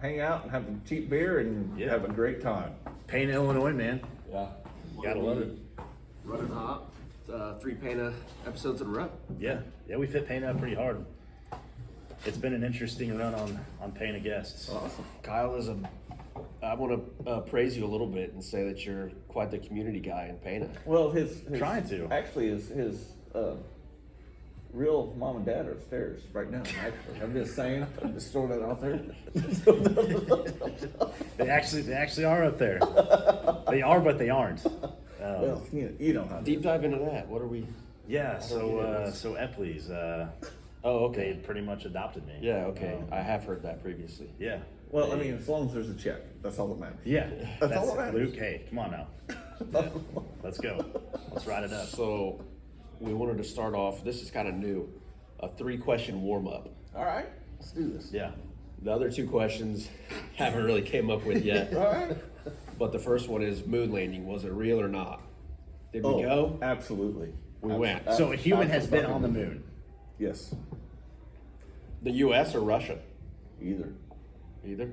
hang out and have a cheap beer and have a great time. Pana, Illinois, man. Yeah. Gotta love it. Running hot. 3 Pana episodes in a row. Yeah, we fit Pana up pretty hard. It's been an interesting run on Pana guests. Awesome. Kyle I want to praise you a little bit and say that you're quite the community guy in Pana. Well, his Trying to. Actually, his real mom and dad are upstairs right now. Actually, I'm just saying. I'm just throwing that out there. They actually are up there. They are, but they aren't. Well, you know how. Deep dive into that. What are we? Yeah. So Epley's. Oh, okay. They pretty much adopted me. Yeah. Okay. I have heard that previously. Yeah. Well, I mean, as long as there's a check, that's all that matters. Yeah. That's all that matters. Luke, hey, come on now. Yeah. Let's go. Let's ride it up. So, we wanted to start off. This is kind of new. A 3-question warm up. All right, let's do this. Yeah. The other 2 questions haven't really came up with yet. All right. But the first one is moon landing. Was it real or not? Did we go? Absolutely. We went. So a human has been on the moon. Yes. The U.S. or Russia? Either. Either?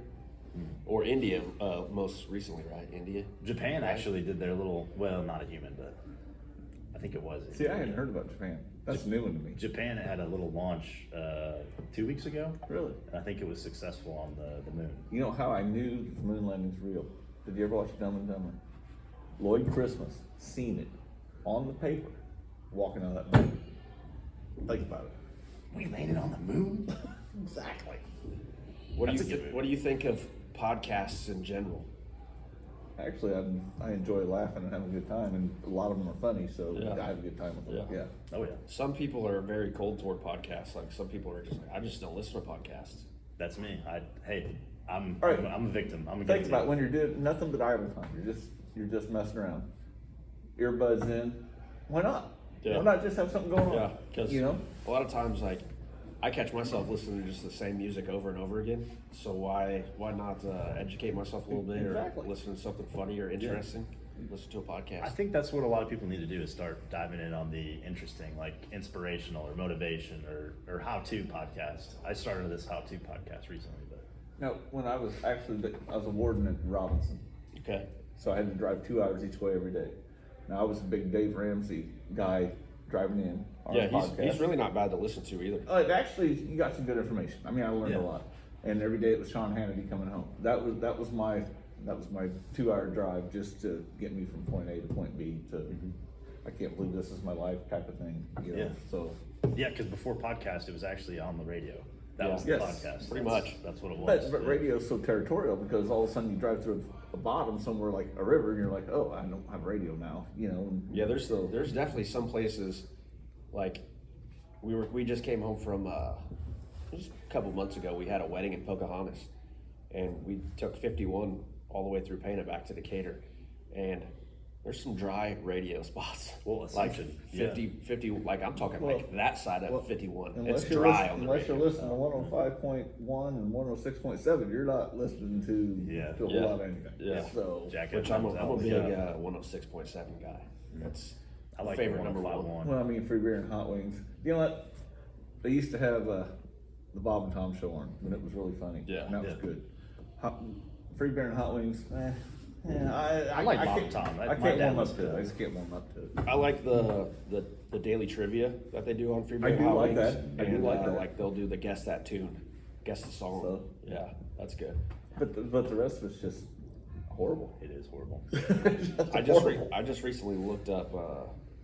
Or India, most recently, right? India? Japan actually did their little, well, not a human, but I think it was. See, I hadn't heard about Japan. That's a new one to me. Japan had a little launch 2 weeks ago. Really? And I think it was successful on the moon. You know how I knew the moon landing's real? Did you ever watch Dumb and Dumber? Lloyd Christmas seen it on the paper walking on that moon. Think about it. We landed on the moon? Exactly. What That's a good movie. do you think of podcasts in general? Actually, I enjoy laughing and having a good time, and a lot of them are funny, so Yeah. I have a good time with them. Yeah. Yeah. Oh, yeah. Some people are very cold toward podcasts. Like some people are just like, I just don't listen to podcasts. That's me. I'm All right. I'm a victim. I'm a Think guilty. about when you're doing nothing but idle time. You're just messing around. Earbuds in. Why not? Yeah. Why not just have something going on? Yeah, because you know. a lot of times, like, I catch myself listening to just the same music over and over again. So why not educate myself a little bit Exactly. or listen to something funny or interesting? Listen to a podcast. I think that's what a lot of people need to do is start diving in on the interesting, like inspirational or motivation or how-to podcast. I started this how-to podcast recently, but Now, when I was a warden at Robinson, Okay. so I had to drive 2 hours each way every day. Now I was a big Dave Ramsey guy driving in on Yeah, his podcast. he's really not bad to listen to either. Actually, you got some good information. I mean, I learned a Yeah. lot. And every day it was Sean Hannity coming home. That was my 2-hour drive just to get me from point A to point B to I can't believe this is my life type of thing. You know? Yeah. So yeah, because before podcast, it was actually on the radio. That Yeah. was the Yes. podcast. Pretty That's- much. That's what it was. but Yeah. radio's so territorial because all of a sudden you drive through a bottom somewhere like a river and you're like, oh, I don't have radio now. You know. And Yeah, there's so definitely some places like we just came home from just a couple months ago. We had a wedding in Pocahontas, and we took 51 all the way through Pana back to Decatur, and there's some dry radio spots. Well, like Assumption, 50, like I'm talking like that side of 51. It's you're dry listening, on the unless radio. you're listening to 105.1 and 106.7, you're not listening to Yeah. a whole Yeah. lot of anything. Yeah. So Jack Which I'm a Evans, big yeah. 106.7 guy. That's I like favorite the number 105.1. well, I mean, free beer and hot wings. You know what? They used to have the Bob and Tom show on when it was really funny. Yeah. And that was Yeah. good. Free beer and hot wings. I like Bob can't- and Tom. I My can't dad warm up was to it. good. I just can't warm up to it. I like the daily trivia that they do on Free Beer I and do Hot like Wings. that. I do And, like that. Like they'll do the guess that tune, guess the song. So? Yeah, that's good. But the rest of it's just horrible. It is horrible. I just recently looked up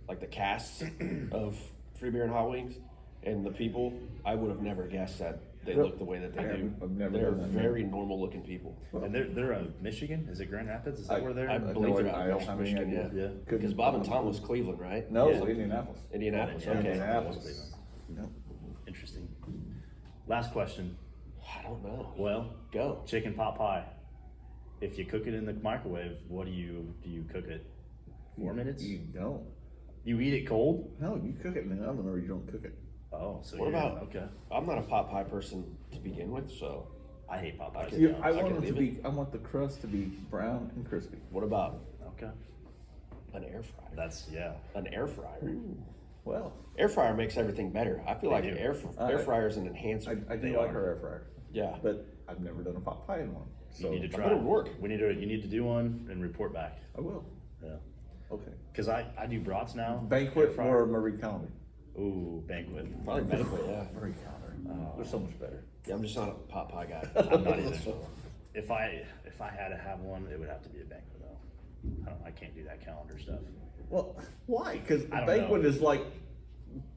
like the casts of Free Beer and Hot Wings, and the people I would have never guessed that they look the way that they do. I've never They're done that. very normal looking people. And they're Michigan? Is it Grand Rapids? Is that where they're? I no believe they're idea. out I of don't have any Michigan, idea. Yeah. Couldn't- Because Bob and Tom was Cleveland, right? No, Yeah. Indianapolis. Indianapolis. Yeah, Okay. Indianapolis. No. Interesting. Last question. I don't know. Well, Go. chicken pot pie. If you cook it in the microwave, what do you cook it? 4 minutes? You don't. You eat it cold? No, you cook it in the oven or you don't cook it. Oh, so What you're- about? okay? I'm not a pot pie person to begin with, so I hate pot pies. You, to be I honest. want them to leave be. I want the crust to be brown and crispy. what about Okay. an air fryer? That's An air fryer. Well, Air fryer makes everything better. I feel like do. air fryer is an enhancer. I do They like are. our air fryer. Yeah. but I've never done a pot pie in one. So You need to I try. bet it'd work. You need to do one and report back. I will. Yeah. Okay. Because I do brats now. Banquet Air fryer. or Marie Calendar? Ooh, banquet. Probably banquet, yeah. Marie Calendar. They're so much better. Yeah, I'm just not a pot pie guy. I'm not either. If I had to have one, it would have to be a banquet though. I can't do that calendar stuff. Well, why? Because I don't banquet know. is like,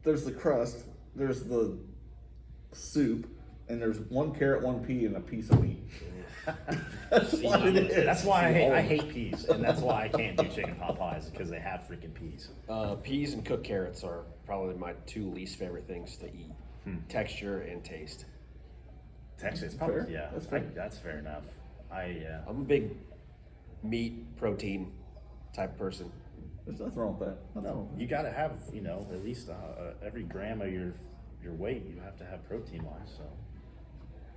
there's the crust, there's the soup, and there's 1 carrot, 1 pea, and a piece of meat. That's what it is. That's why I hate peas, and that's why I can't do chicken pot pies because they have freaking peas. Peas and cooked carrots are probably my 2 least favorite things to eat. Texture and taste. Texas, Fair. probably, yeah, That's fair. that's fair enough. I'm a big meat, protein type person. There's nothing wrong with that. Nothing wrong with You got to have, at least every gram of your weight, you have to have protein wise. So,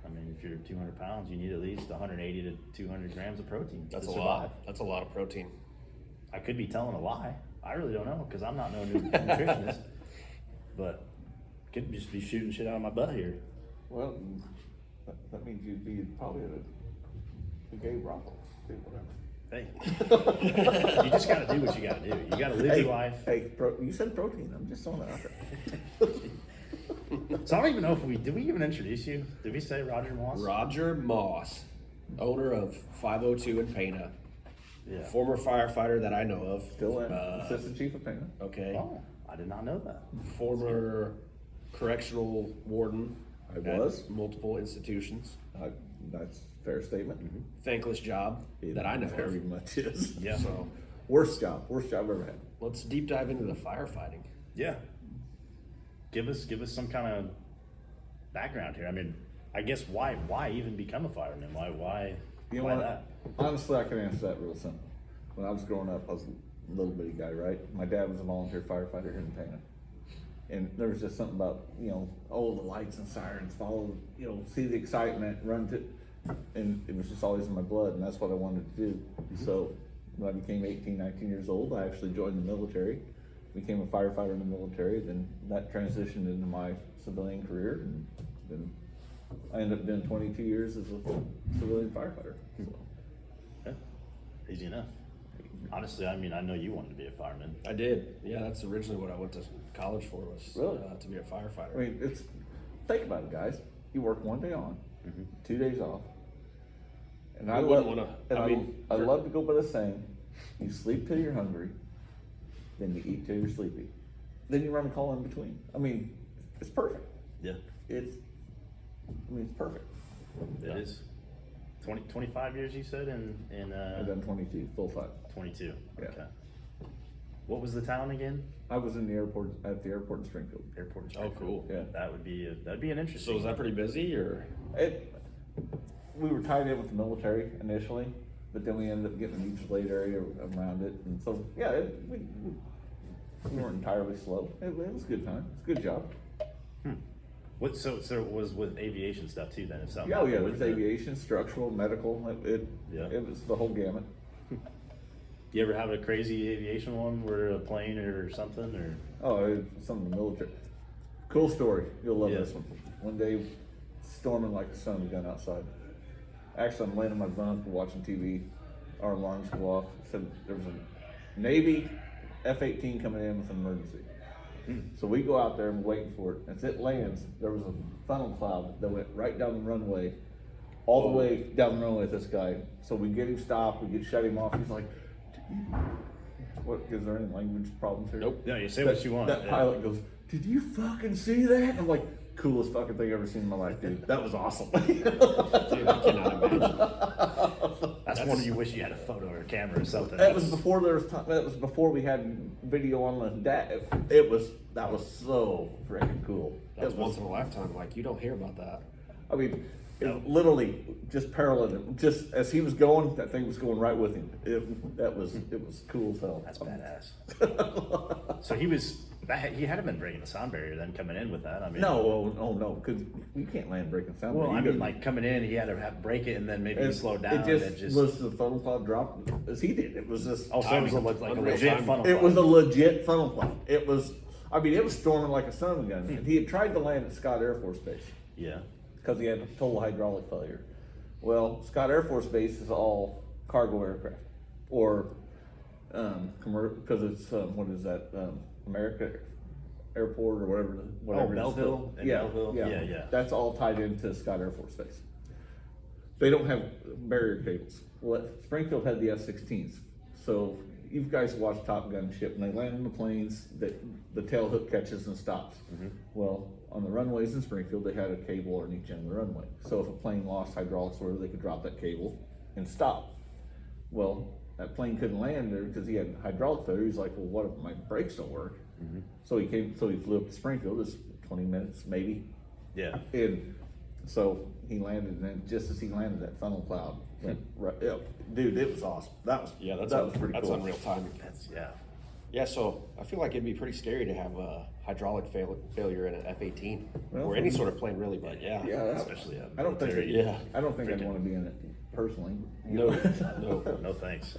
I mean, if you're 200 pounds, you need at least 180 to 200 grams of protein That's to a survive. lot. That's a lot of protein. I could be telling a lie. I really don't know because I'm not no nutritionist, but could just be shooting shit out of my butt here. Well, that means you'd be probably at a gay brothel. See, whatever. Hey, you just got to do what you got to do. You got to live your life. Hey, you said protein. I'm just throwing that out there. So I don't even know if did we even introduce you? Did we say Roger Moss? Roger Moss, owner of 502 in Pana, Yeah. former firefighter that I know of. Still in assistant chief of Pana. Okay. Oh, I did not know that. Former correctional warden. I at was. multiple institutions. That's a fair statement. Thankless job that I know Very of. much is. Yeah. So Worst job I've ever had. let's deep dive into the firefighting. Yeah. Give us some kind of background here. I mean, I guess why even become a fireman? Why You know why what? that? Honestly, I can answer that real simple. When I was growing up, I was a little bitty guy, right? My dad was a volunteer firefighter here in Pana. And there was just something about, the lights and sirens, follow, see the excitement, run to, and it was just always in my blood, and that's what I wanted to do. So when I became 18, 19 years old, I actually joined the military, became a firefighter in the military, then that transitioned into my civilian career, and then I ended up doing 22 years as a civilian firefighter. So. Yeah. Easy enough. Honestly, I mean, I know you wanted to be a fireman. I did. Yeah, that's originally what I went to college for was Really? to be a firefighter. I mean, think about it, guys. You work 1 day on, 2 days off. And I Who love, wouldn't wanna- and I I mean, I love to go by the saying, you sleep till you're hungry, then you eat till you're sleepy. Then you run a call in between. I mean, it's perfect. Yeah. It's perfect. It is. 25 years, you said, in I've done 22 full time. 22. Yeah. Okay. What was the town again? I was in the airport, at the airport in Springfield. Airport. in Oh, Springfield. cool. Yeah. That'd be an interesting. So was that pretty busy or? We were tied in with the military initially, but then we ended up getting a mutual aid area around it, and so we weren't entirely slow. It was a good time. It's a good job. What? So it was with aviation stuff too. Then, if something. Yeah, happened there's with the- aviation, structural, medical. Yeah. It was the whole gamut. You ever have a crazy aviation one where a plane or something or? Oh, it's some of the military. Cool story. You'll love Yeah. this one. One day, storming like the son of a gun outside. Actually, I'm laying in my bunk watching TV. Our alarms go off. Said there was a Navy F-18 coming in with an emergency. So we go out there and we're waiting for it. As it lands, there was a funnel cloud that went right down the runway, all the way down the runway with this guy. So we get him stopped, we get shut him off. He's like, "What? Is there any language problems here?" Nope. No, you say what you want. That yeah. pilot goes, "Did you fucking see that?" I'm like, "Coolest fucking thing I've ever seen in my life, dude. That was awesome." Dude, I cannot imagine. That's one you wish you had a photo or a camera or something. That was before there was time. That was before we had video on the that was so freaking cool. That's It once was, in a lifetime. Like you don't hear about that. I mean, No. literally just paralleled him. Just as he was going, that thing was going right with him. It was cool as hell. That's badass. So he hadn't been breaking the sound barrier then coming in with that. I mean, No, because you can't land breaking sound. Well, You I mean, gotta- like coming in, he had to break it and then maybe he slowed down. It and just was the funnel cloud drop as he did. It was just. Also, it was like a Unreal legit timing. funnel. It cloud. was a legit funnel cloud. It was storming like a son of a gun. And he had tried to land at Scott Air Force Base. Yeah. because he had a total hydraulic failure. Well, Scott Air Force Base is all cargo aircraft, or because it's what is that, America Airport or whatever. Belleville and Yeah, Belleville? yeah, Yeah. That's all tied into Scott Air Force Base. They don't have barrier cables. Well, Springfield had the F-16s, so you guys watch Top Gun ship, and they land on the planes, the tail hook catches and stops. Well, on the runways in Springfield, they had a cable on each end of the runway. So if a plane lost hydraulics or whatever, they could drop that cable and stop. Well, that plane couldn't land there because he had hydraulic failure. He's like, well, what if my brakes don't work? So he flew up to Springfield, it's 20 minutes maybe. Yeah. And so he landed, and then just as he landed, that funnel cloud went right up. Dude, it was awesome. That was pretty that's cool. unreal timing. Yeah, so I feel like it'd be pretty scary to have a hydraulic failure in an F-18 Well, or any sort of plane, really. But Yeah, Especially I don't think. military. Yeah. I don't think I'd want to be in it personally. no, No thanks.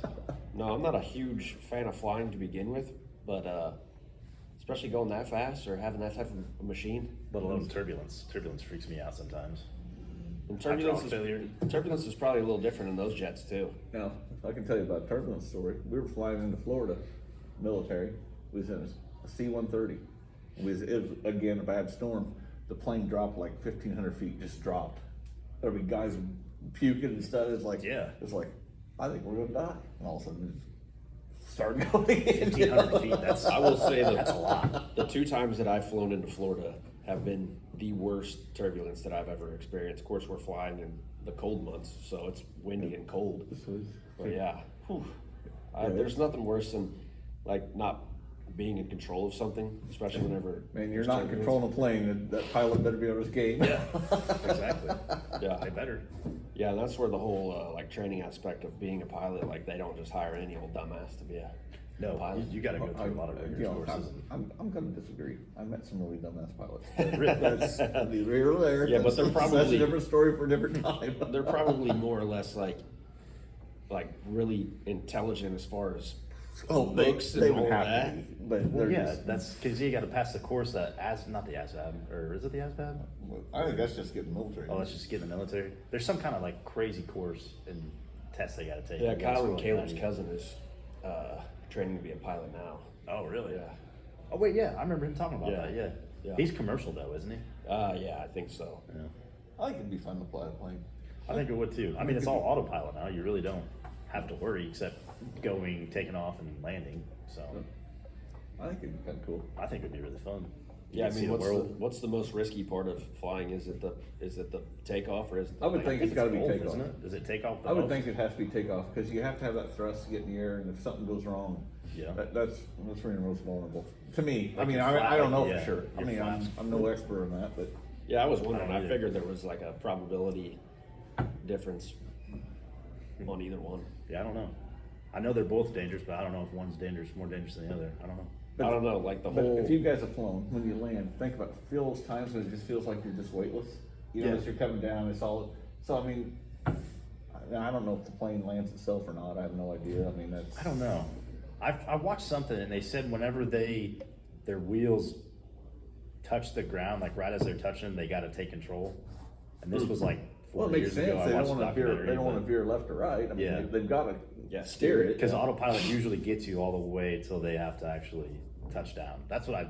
no, I'm not a huge fan of flying to begin with, but especially going that fast or having that type of machine. Let alone turbulence. Turbulence freaks me out sometimes. And Hydraulic failure. turbulence is probably a little different in those jets too. Now, if I can tell you about a turbulence story. We were flying into Florida, military. We was in a C-130. It was again a bad storm. The plane dropped like 1,500 feet, just dropped. There'd be guys puking and stuff. It's like, I think we're gonna die. And all of a sudden, it started going. 1,500 feet. I will say that that's a lot. the 2 times that I've flown into Florida have been the worst turbulence that I've ever experienced. Of course, we're flying in the cold months, so it's windy and cold. But yeah, there's nothing worse than like not being in control of something, especially whenever. Man, you're not controlling a plane. That pilot better be on his game. Yeah, exactly. Yeah, They better. yeah, and that's where the whole like training aspect of being a pilot, like they don't just hire any old dumbass to be a No, pilot. you got to go through a lot of rigorous courses. I'm going to disagree. I met some really dumbass pilots. Really? That's neither there. Yeah, but they're That's probably- a different story for a different time. They're probably more or less like really intelligent as far as books and all would have that. to be, but they're Yeah, just, that's because you got to pass the course that not the ASVAB, or is it the ASVAB? I think that's just getting military. Oh, that's just get in the military. There's some kind of like crazy course and test they got to take. Yeah, You gotta Kyle score and like Caleb's 90. cousin is training to be a pilot now. Oh, really? Yeah. Oh, wait, yeah, I remember him talking about Yeah. that. Yeah. Yeah. He's commercial though, isn't he? Yeah, I think so. Yeah. I think it'd be fun to fly a plane. I think it would too. I mean, it's all autopilot now. You really don't have to worry except going, taking off, and landing. So I think it'd be kind of cool. I think it'd be really fun. You Yeah, I can see mean, the what's world. what's the most risky part of flying? Is it the takeoff or is it the I would landing? think it's got to be both, takeoff. isn't it? Does it take off? The I would most? think it has to be takeoff because you have to have that thrust to get in the air, and if something goes wrong, Yeah. that's when you're most vulnerable. To me, Like I mean, your I don't know yeah, for sure. I your mean, flaps. I'm no expert on that, but Yeah, I was wondering. I I don't figured there was like a probability difference on either one. Yeah, I don't know. I know they're both dangerous, but I don't know if one's more dangerous than the other. I don't know. I don't know, like the But whole. if you guys have flown, when you land, think about feel those times when it just feels like you're just weightless. You know, Yeah. as you're coming down, it's all. So I mean, I don't know if the plane lands itself or not. I have no idea. I mean, that's. I don't know. I watched something and they said whenever their wheels touch the ground, like right as they're touching, they got to take control. And this was like 4 Well, it makes years sense. ago. I They don't watched a want to veer. documentary, They don't want to but- veer left or right. I mean, Yeah. they've got to Yeah, steer it. Because autopilot usually gets you all the way till they have to actually touch down. That's what I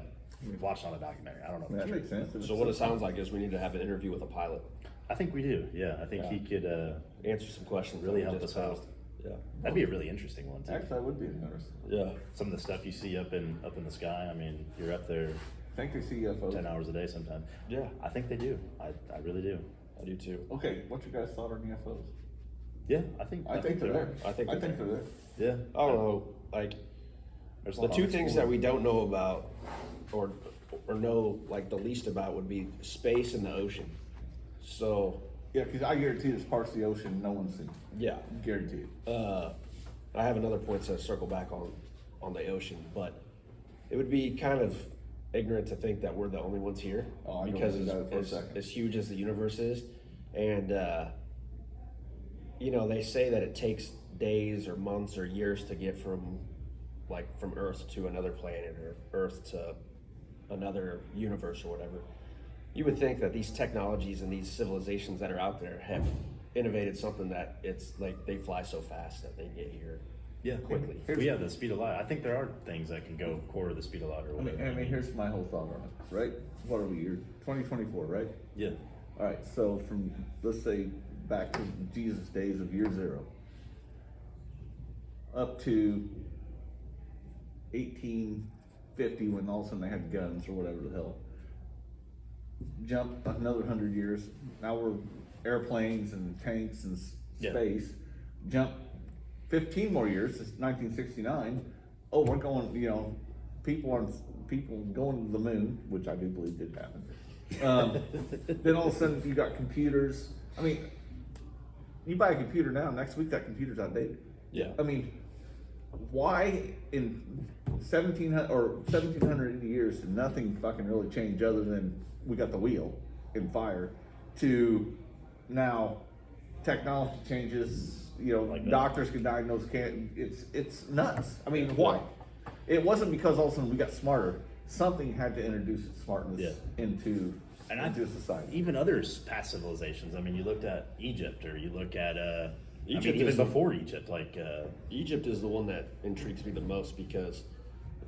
watched on a documentary. I don't know. If That it's makes true. sense. So what it sounds like is we need to have an interview with a pilot, I think we do. Yeah, I think Yeah. he could. answer some questions. Really that we help just us out. posed. Yeah. That'd be a really interesting one too. Actually, I would be interested. Yeah. Some of the stuff you see up in the sky. I mean, you're up there I think they see UFOs. 10 hours a day sometimes. Yeah. I think they do. I really do. I do too. Okay, what's your guys' thought on UFOs? Yeah, I think they're there. I think I they're think they're there. Yeah. I don't know, like There's a the lot two on things school. that we don't know about or know like the least about would be space and the ocean. So Yeah, because I guarantee there's parts of the ocean no one's seen. yeah, Guaranteed. I have another point to circle back on the ocean, but it would be kind of ignorant to think that we're the only ones here Oh, I don't because believe that for a as second. huge as the universe is, and you know they say that it takes days or months or years to get from Earth to another planet or Earth to another universe or whatever. you would think that these technologies and these civilizations that are out there have innovated something that it's like they fly so fast that they get here quickly. Well, yeah, the speed of light. I think there are things that can go quarter the speed of light or whatever. I mean, here's my whole thought on it, right? What are we, year 2024, right? Yeah. All right, so from, let's say, back to Jesus' days of year 0, up to 1850 when all of a sudden they had guns or whatever the hell. Jump another 100 years, now we're airplanes and tanks and space. Jump 15 more years, it's 1969. Oh, we're going, people going to the moon, which I do believe did happen. Then all of a sudden you got computers. I mean, you buy a computer now, next week that computer's outdated. Yeah. I mean, why in 1700 or 1700 years did nothing fucking really change other than we got the wheel in fire to now technology changes, Like doctors can diagnose it's nuts. I mean, why? It wasn't because all of a sudden we got smarter. Something had to introduce smartness into society. Even other past civilizations. I mean, you looked at Egypt, or you look at Egypt even is before Egypt, Egypt is the one that intrigues me the most because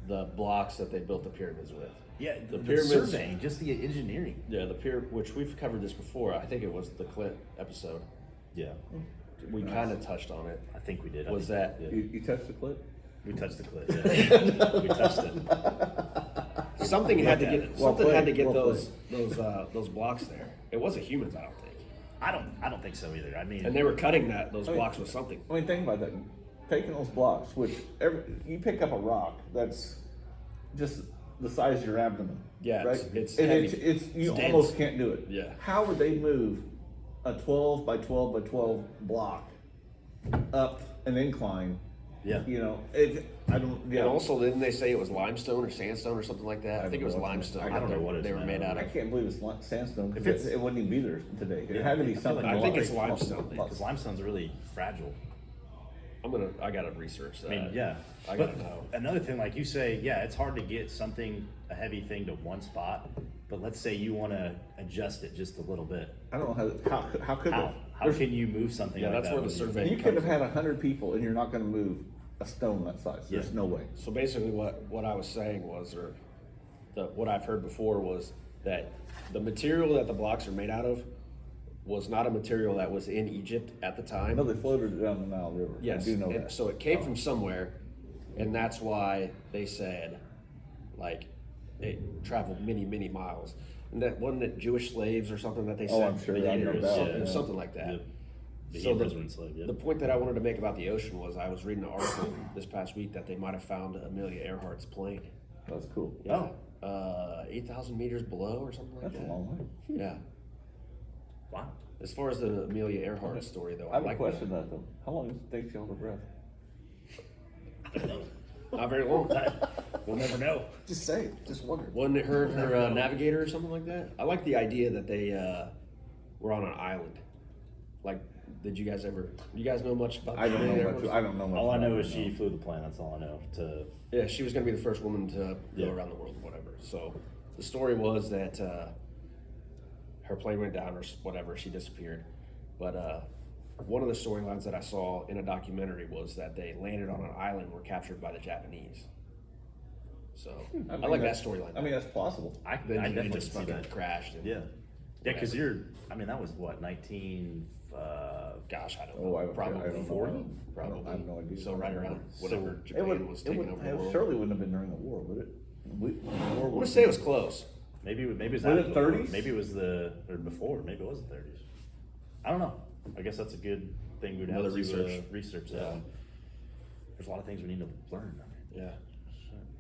the blocks that they built the pyramids with. yeah, the pyramids- surveying, just the engineering. Yeah, which we've covered this before. I think it was the Clint episode. Yeah, We kind of touched on it. I think we did. Was I that- think, yeah. You touched the clip? We touched the clip. Yeah. We touched it. Something had to Look at get it. something had to get Well those blocks there. It wasn't humans, I don't think. I don't think so either. I mean, And they were cutting those blocks with something. I mean, think about that. Taking those blocks, which you pick up a rock that's just the size of your abdomen. Yeah, right. it's And heavy. you It's almost dense. can't do it. Yeah. How would they move a 12 by 12 by 12 block up an incline? Yeah. I don't. Yeah. And also, didn't they say it was limestone or sandstone or something like that? I think it was limestone. I don't know what they it's were made out I of. can't believe it's sandstone If because it's- it wouldn't even be there today. It Yeah, had to be I feel something. like- I think it's limestone. because limestone's really fragile. I gotta research that. I mean, yeah. I But gotta know. another thing, like you say, yeah, it's hard to get a heavy thing to one spot. But let's say you want to adjust it just a little bit. I don't know how could How? they? How There's- can you move something Yeah, like that's that? where the when you- survey- You could have had 100 people and you're not going to move a stone that size. There's Yeah. no way. So basically, what I was saying was, what I've heard before was that the material that the blocks are made out of was not a material that was in Egypt at the time. No, they floated it down the Nile River. Yes, I do know and that. so it came from somewhere, and that's why they said, like, it traveled many, many miles. And that wasn't it Jewish slaves or something that they Oh, said? I'm sure. The I know Hebrews, that. yeah. It was something like that. Yeah. The So Hebrews were enslaved, yeah. The point that I wanted to make about the ocean was I was reading an article this past week that they might have found Amelia Earhart's plane. That's cool. Yeah. 8,000 meters below or something like That's that. a long way. Yeah. Wow. As far as the Amelia Earhart story, though, I have like a question about though. How long does it take you to hold a breath? Not very long. We'll never know. Just say it. Just wonder. Wasn't it her navigator or something like that? I like the idea that they were on an island. Like, did you guys know much about I don't Amelia know much. Earhart? I don't know much. All I know about is it, she flew the plane. That's all I know. Yeah, she was going to be the first woman to Yeah. go around the world, whatever. So the story was that her plane went down or whatever, she disappeared. But one of the storylines that I saw in a documentary was that they landed on an island and were captured by the Japanese. So I mean, like that that's- storyline. I mean, that's plausible. I then you definitely just see fucking that. crashed. And, Yeah, because that was what 19. Gosh, I don't Oh, know. I don't Probably know. 40. I don't- Probably. I have no idea. So right around whenever It Japan was taking over the world. surely wouldn't have been during the war, would it? I want to say it was close. Maybe it was Was after it the war. 30s? Maybe it was or before. Maybe it was the 30s. I don't know. I guess that's a good thing we'd have Another to research that. Yeah. There's a lot of things we need to learn. Yeah.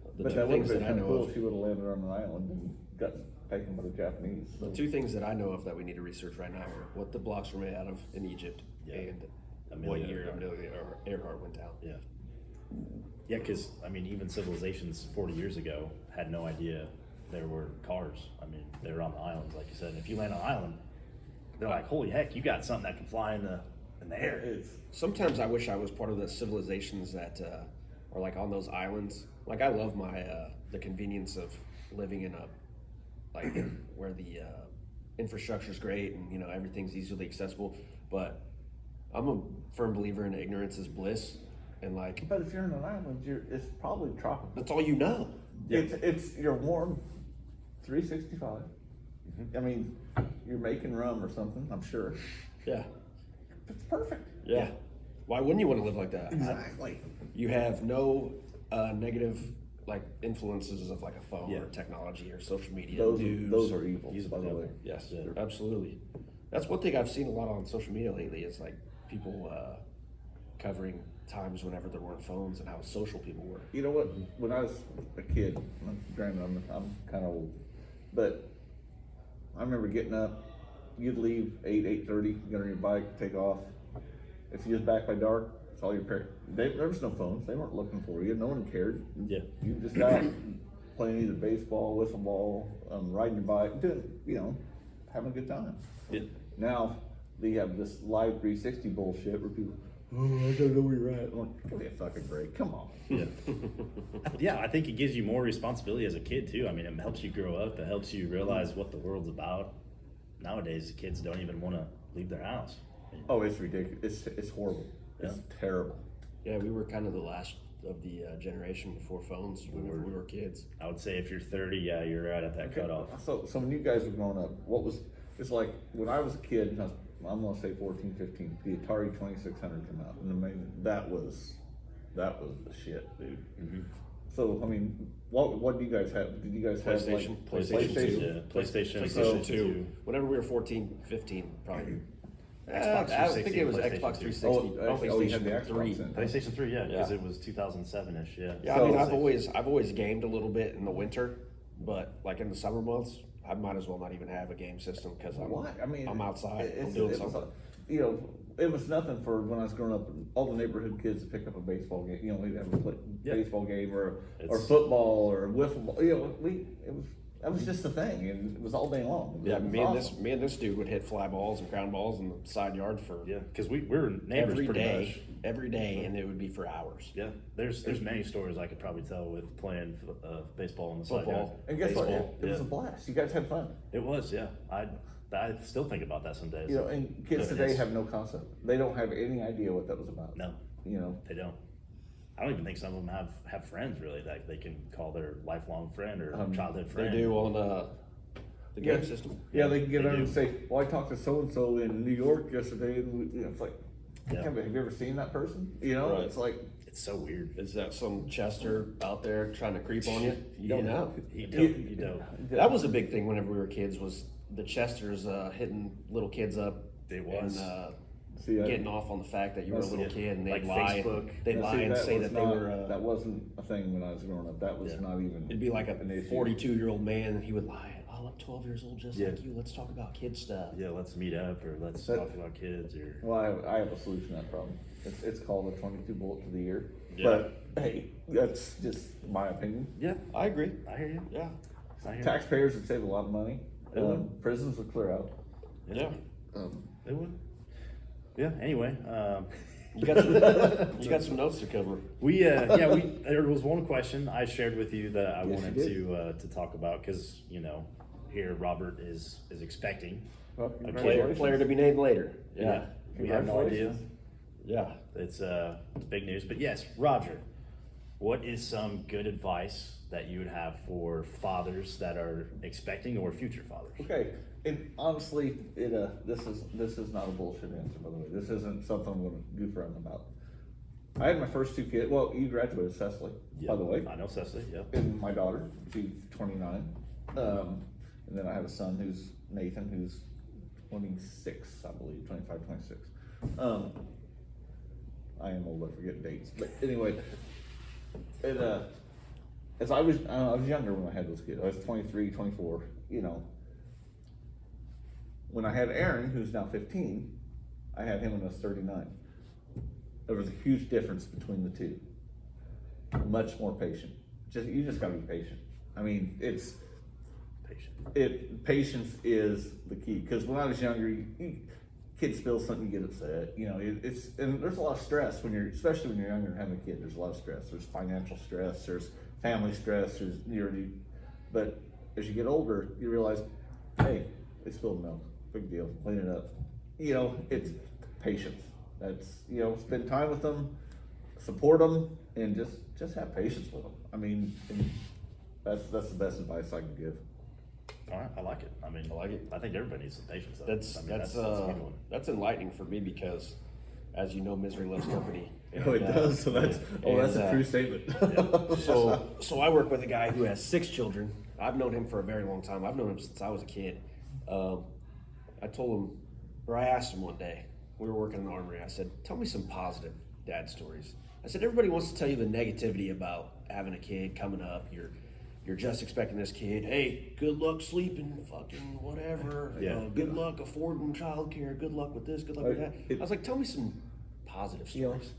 But The two that would have things been that I kind of know cool of. if she would have landed on an island and got taken by the Japanese. The two things that I know of that we need to research right now are what the blocks were made out of in Egypt Yeah. and Amelia what year Earhart. Amelia Earhart went down. Yeah. Yeah, because even civilizations 40 years ago had no idea there were cars. They were on the islands, like you said. And if you land on an island, they're like, "Holy heck, you got something that can fly in the air." Sometimes I wish I was part of the civilizations that are like on those islands. Like I love my the convenience of living in a like where the infrastructure's great and you know everything's easily accessible, but I'm a firm believer in ignorance is bliss, and like But if you're in an island, it's probably tropical. that's all you know. You're warm 365. I mean, you're making rum or something, I'm sure. Yeah, It's perfect. yeah. Why wouldn't you want to live like that? Exactly. You have no negative like influences of like a phone Yeah. or technology or social media, Those news. are evil, Use by the the way. Yes, Yeah. absolutely. That's one thing I've seen a lot on social media lately is like people covering times whenever there weren't phones and how social people were. You know what? When I was a kid, granted I'm kind of old, but I remember getting up. You'd leave 8:30, get on your bike, take off. If you was back by dark, it's all your parents. There was no phones. They weren't looking for you. No one cared. Yeah. You just out playing either baseball, wiffle ball, riding your bike, doing having a good time. Yeah. Now they have this live 360 bullshit where people, I gotta know where you're at. I'm like, give me a fucking break. Come on. Yeah. Yeah, I think it gives you more responsibility as a kid too. I mean, it helps you grow up. It helps you realize what the world's about. Nowadays, kids don't even want to leave their house. Oh, it's ridiculous. It's horrible. It's terrible. Yeah, we were kind of the last of the generation before phones whenever we were kids. I would say if you're 30, yeah, you're right at that cutoff. So when you guys were growing up, it's like when I was a kid, and I'm gonna say 14, 15, the Atari 2600 came out, and that was the shit, dude. Mm-hmm. So I mean, what do you guys have? Did you guys have PlayStation, like PlayStation 2. Yeah, PlayStation PlayStation 2. 2. Whenever we were 14, 15, probably. Xbox I 360 think it was and Xbox PlayStation 2. 360. Oh, you had the PlayStation Xbox 3. then. PlayStation 3, yeah, because Yeah. it was 2007-ish, yeah. Yeah, I mean, I've always gamed a little bit in the winter, but like in the summer months, I might as well not even have a game system because I'm outside. I'm doing something. It was nothing for when I was growing up. All the neighborhood kids would pick up a baseball game. We'd have a baseball game or football or wiffle ball. That was just a thing, and it was all day long. Yeah, It was me awesome. and this dude would hit fly balls and ground balls in the side yard for Yeah, because we were neighbors every day, and it would be for hours. Yeah, there's many stories I could probably tell with playing baseball on the side yard. Football. And guess what? Baseball, It was a blast. You guys had fun. It was, yeah. I still think about that some days. And kids today have no concept. They don't have any idea what that was about. No, they don't. I don't even think some of them have friends really that they can call their lifelong friend or childhood friend. They do on the game system. Yeah, they can get They on and do. say, "Well, I talked to so and so in New York yesterday," and it's like, Yeah. have you ever seen that person? Right. It's like, It's so weird. Is that some Chester out there trying to creep on you? You don't know. You don't. That was a big thing whenever we were kids. Was the Chesters hitting little kids up? It was. And, See, getting off on the fact that you were a little kid, and they'd Like lie. Facebook. They'd now, lie see, and say was that they not- were. that wasn't a thing when I was growing up. That was Yeah. not even. It'd be like an a issue. 42-year-old man, and he would lie. Oh, I'm 12 years old, just Yeah. like you. Let's talk about kid stuff. Yeah, let's meet up or let's That- talk about kids or. Well, I have a solution to that problem. It's called a 22 bullet to the ear. Yeah. But hey, that's just my opinion. Yeah, I agree. I hear you. Yeah, I hear you. Taxpayers would save a lot of money. They would. Prisons would clear out. yeah. They would. Yeah. Anyway, You got some notes to cover. there was one question I shared with you that I Yes, wanted you to talk about because here Robert is expecting. Well, Player to be named later. Yeah, we have no idea. yeah. It's big news, but yes, Roger, what is some good advice that you would have for fathers that are expecting or future fathers? Okay, and honestly, this is not a bullshit answer, by the way. This isn't something I'm going to goof around about. I had my first two kids. Well, you graduated, Cecily, by the way, I know Cecily. Yeah. and my daughter. She's 29, and then I have a son who's Nathan, who's 26, I believe, 25, 26. I am old. I forget dates, but anyway, as I was younger when I had those kids. I was 23, 24. When I had Aaron, who's now 15, I had him when I was 39. There was a huge difference between the two. Much more patient. You just gotta be patient. I mean, Patient. patience is the key. Because when I was younger, kids spill something, you get upset. And there's a lot of stress especially when you're younger and having a kid. There's a lot of stress. There's financial stress. There's family stress. But as you get older, you realize, hey, they spilled milk. Big deal. Clean it up. You know, it's patience. That's, you know, spend time with them, support them, and just have patience with them. I mean, and that's the best advice I can give. All right, I like it. I mean, I like it. I think everybody needs some patience. Though. That's I mean, that's a good one. that's enlightening for me because, as you know, misery loves company. Oh, it And, does. So that's that's a true statement. So I work with a guy who has 6 children. I've known him for a very long time. I've known him since I was a kid. I told him, or I asked him one day, we were working in the armory. I said, "Tell me some positive dad stories." I said, "Everybody wants to tell you the negativity about having a kid coming up. You're just expecting this kid. Hey, good luck sleeping, fucking whatever. Yeah. Good luck affording childcare. Good luck with this. Good luck with that." I was like, "Tell me some positive You know, stories."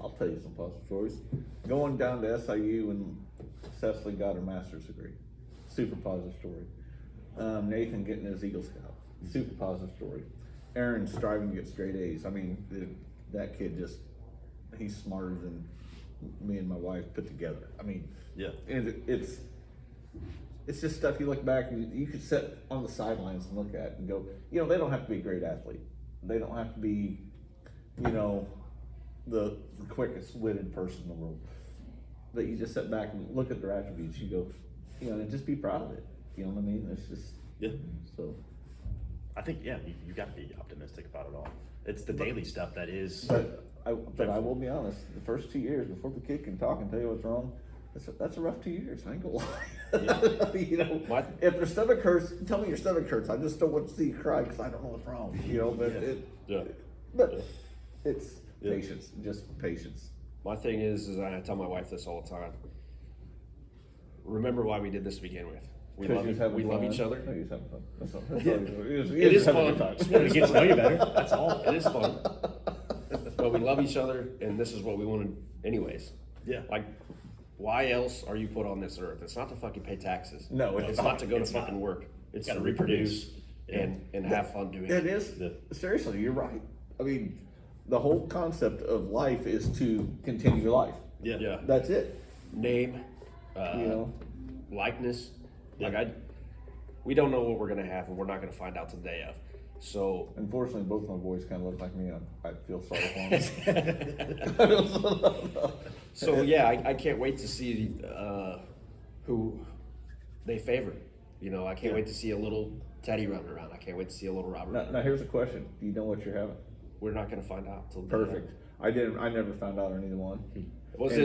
I'll tell you some positive stories. Going down to SIU and Cecily got her master's degree. Super positive story. Nathan getting his Eagle Scout. Super positive story. Aaron striving to get straight A's. I mean, that kid he's smarter than me and my wife put together. I mean, Yeah. and it's just stuff you look back and you could sit on the sidelines and look at and go, you know, they don't have to be a great athlete. They don't have to be, you know, the quickest witted person in the world. But you just sit back and look at their attributes. You go, you know, and just be proud of it. You know what I mean? It's just, Yeah. so. I think, yeah, you got to be optimistic about it all. It's the daily stuff that is. But I will be honest. The first 2 years before the kid can talk and tell you what's wrong, that's a rough 2 years. I ain't gonna lie. Yeah. You know, What? if their stomach hurts, tell me your stomach hurts. I just don't want to see you cry because I don't know what's wrong. You know, but it's patience, just patience. My thing is I tell my wife this all the time. Remember why we did this to begin with. We 'Cause love you was having love fun. each other. No, you was having fun. That's all. It is fun. Just wanted to get to know you better. That's all. It is fun. But we love each other, and this is what we wanted anyways. Yeah. Like, why else are you put on this earth? It's not to fucking pay taxes. No, it's not. not to go to It's not. fucking work. It's Gotta to reproduce. reproduce and have fun doing It it. is. The- Seriously, you're right. I mean, the whole concept of life is to continue life. Yeah. Yeah. That's it. Name, You know. likeness. Yeah. Like we don't know what we're gonna have, and we're not gonna find out till the day of. So Unfortunately, both my boys kind of look like me. I feel sorry for them. So yeah, I can't wait to see who they favor. You know, I can't wait to see a little Teddy running around. I can't wait to see a little Robert. Now here's a question. Do you know what you're having? We're not going to find out till the day of. Perfect. I never found out on either one. Was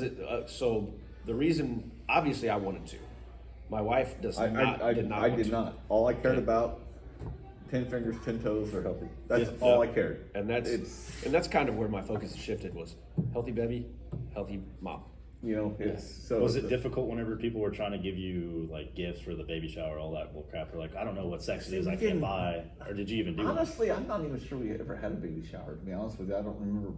it? So the reason, obviously, I wanted to. My wife did not. I want did to. not. All I cared Okay. about, 10 fingers, 10 toes, are healthy. That's Yeah. all I cared. And that's kind of where my focus shifted was healthy baby, healthy mom. You know, it's so. Was it difficult whenever people were trying to give you like gifts for the baby shower, all that bull crap? They're like, I don't know what sex it is, I can't buy. Or did you even do it? Honestly, I'm not even sure we ever had a baby shower. To be honest with you, I don't remember.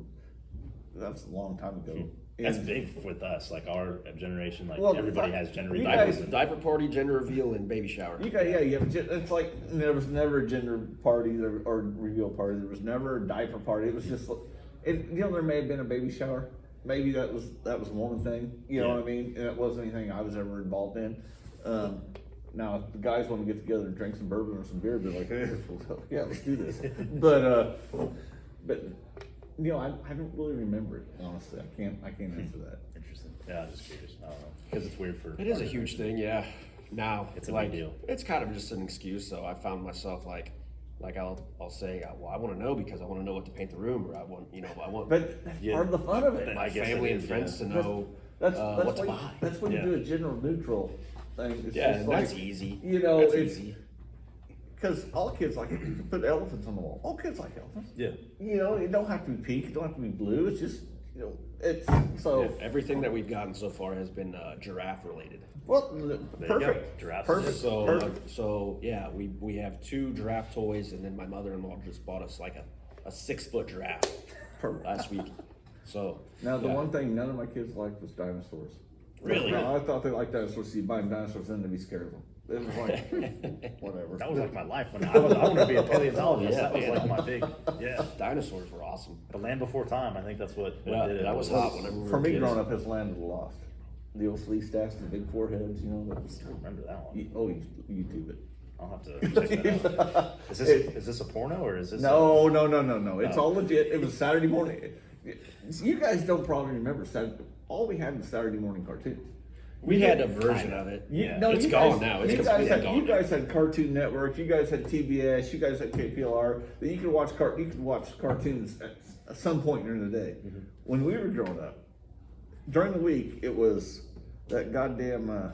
That's a long time ago. That's And- big with us, like our generation. Like Well, everybody fuck, has gender you diapers. guys- Diaper party, gender reveal, and baby shower. You got, you have it's like there was never a gender party or reveal party. There was never a diaper party. It was just, there may have been a baby shower. Maybe that was one thing. You know Yeah. what I mean? And it wasn't anything I was ever involved in. Now, if the guys want to get together and drink some bourbon or some beer, they're like, hey, yeah, let's do this. But you know, I don't really remember it honestly. I can't answer that. Interesting. Yeah, I'm just curious. I don't know because it's weird for. It is a huge thing, yeah. Now It's a like, big deal. It's kind of just an excuse. So I found myself like I'll say, well, I want to know because I want to know what to paint the room, or I want But that's Yeah. part of the fun of it. my I guess family it and is, friends yeah. to know That's what to why buy. that's when Yeah. you do a general neutral thing. It's Yeah, just and like, that's easy. You know, That's it's easy. because all kids like put elephants on the wall. All kids like elephants. Yeah. You know, it don't have to be pink. It don't have to be blue. It's just it's so. Yeah, everything that we've gotten so far has been giraffe related. Well, There you perfect. go. Giraffes. Perfect. So, perfect. so yeah, we have 2 giraffe toys, and then my mother-in-law just bought us like a 6-foot giraffe Perfect. last week. So Now the yeah. one thing none of my kids liked was dinosaurs. Really? No, I thought they liked dinosaurs. So you buy them dinosaurs, then they'd be scared of them. It was like whatever. That was like my life when I wanted to be a paleontologist. Yeah, That was yeah. like my big, yeah. Dinosaurs were awesome. The Land Before Time. I think that's what Yeah, did it. that was hot whenever we For were me, kids. growing up, his land of the lost. The old flea stacks, the big foreheads. You know, that was. I remember that one. You YouTube it. I'll have to check that out. Is this a porno or is this? No. It's Oh. all legit. It was Saturday morning. You guys don't probably remember Saturday. All we had was Saturday morning cartoons. We had a version of it. Yeah. No, It's you gone guys, now. It's you guys completely had, gone you now. guys had Cartoon Network. You guys had TBS. You guys had KPLR. That you could watch You could watch cartoons at some point during the day. Mm-hmm. When we were growing up, during the week, it was that goddamn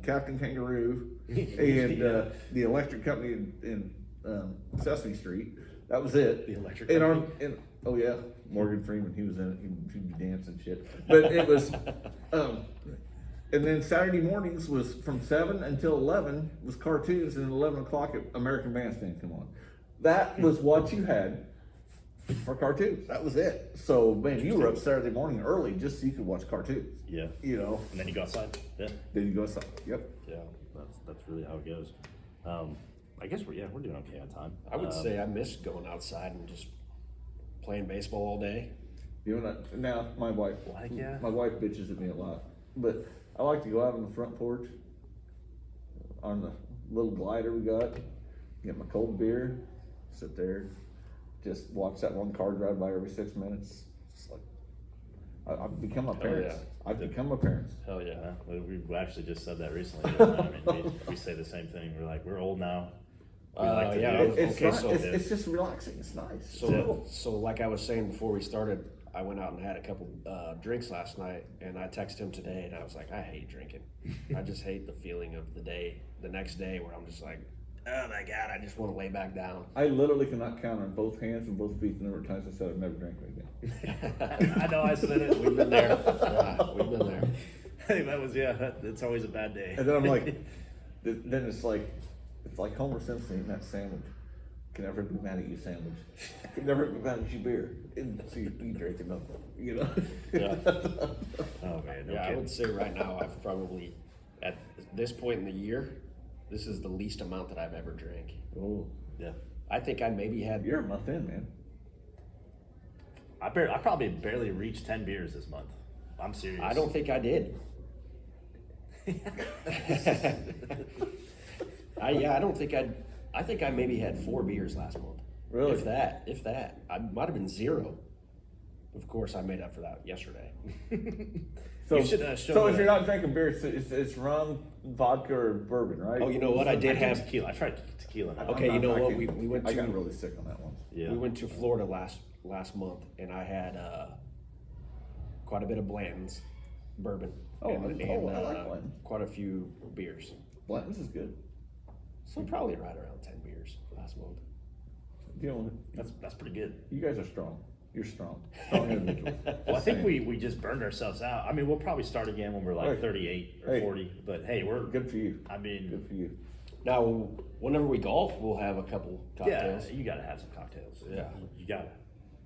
Captain Kangaroo and the electric company in Sesame Street. That was it. The electric and company? Oh yeah, Morgan Freeman. He was in it. He'd be dancing shit. But it was. And then Saturday mornings was from 7 until 11 was cartoons, and at 11 o'clock American Bandstand come on. That was what you had for cartoons. That was it. So man, you were up Saturday morning early just so you could watch cartoons. Yeah. You know. And then you go outside. Yeah. Then you go outside. Yep. Yeah. That's really how it goes. I guess we're doing okay on time. I would say I miss going outside and just playing baseball all day. You know what? Now my wife. Like, yeah. My wife bitches at me a lot, but I like to go out on the front porch on the little glider we got, get my cold beer, sit there, just watch that one car drive by every 6 minutes. It's like I've become a parent. yeah. I've become a parent. Hell yeah. We actually just said that recently. I mean, we say the same thing. We're like, we're old now. We like to yeah. do it. It's Okay, not, so- it's just relaxing. It's nice. So like I was saying before we started, I went out and had a couple drinks last night, and I texted him today, and I was like, I hate drinking. I just hate the feeling of the next day, where I'm just like, oh my God, I just want to lay back down. I literally cannot count on both hands and both feet the number of times I said I've never drank again. I know I said it. We've been there. Yeah, we've been there. I think that was, it's always a bad day. And then I'm like, then it's like Homer Simpson eating that sandwich. Can never be mad at you, sandwich. I can never be mad at you, beer. And so you drinking nothing, you know? Yeah. Oh man, no Yeah, I kidding. would say right now I've probably, at this point in the year, this is the least amount that I've ever drank. Oh, Yeah. I think I maybe had. you're a month in, man. I probably barely reached 10 beers this month. I'm serious. I don't think I did. I don't think I think I maybe had 4 beers last month. Really? If that. I might have been 0. Of course, I made up for that yesterday. So, You should, show so me if you're that. not drinking beer, it's rum, vodka, or bourbon, right? Oh, you know what? I I did did have. tequila. I tried tequila. Now. Okay, you know I what? can't- We went I got to really sick on that one. Yeah. we went to Florida last month, and I had quite a bit of Blanton's bourbon. Oh, I like Blanton. quite a few beers. Blanton's is good. So probably right around 10 beers last month. You know, That's pretty good. you guys are strong. You're strong. Strong individuals. Well, I think Saying. we just burned ourselves out. I mean, we'll probably start again when we're like Right. 38 or Hey. 40. But hey, we're Good for you. I mean, Good for you. Now, whenever we golf, we'll have a couple cocktails. yeah, you gotta have some cocktails. Yeah. You gotta.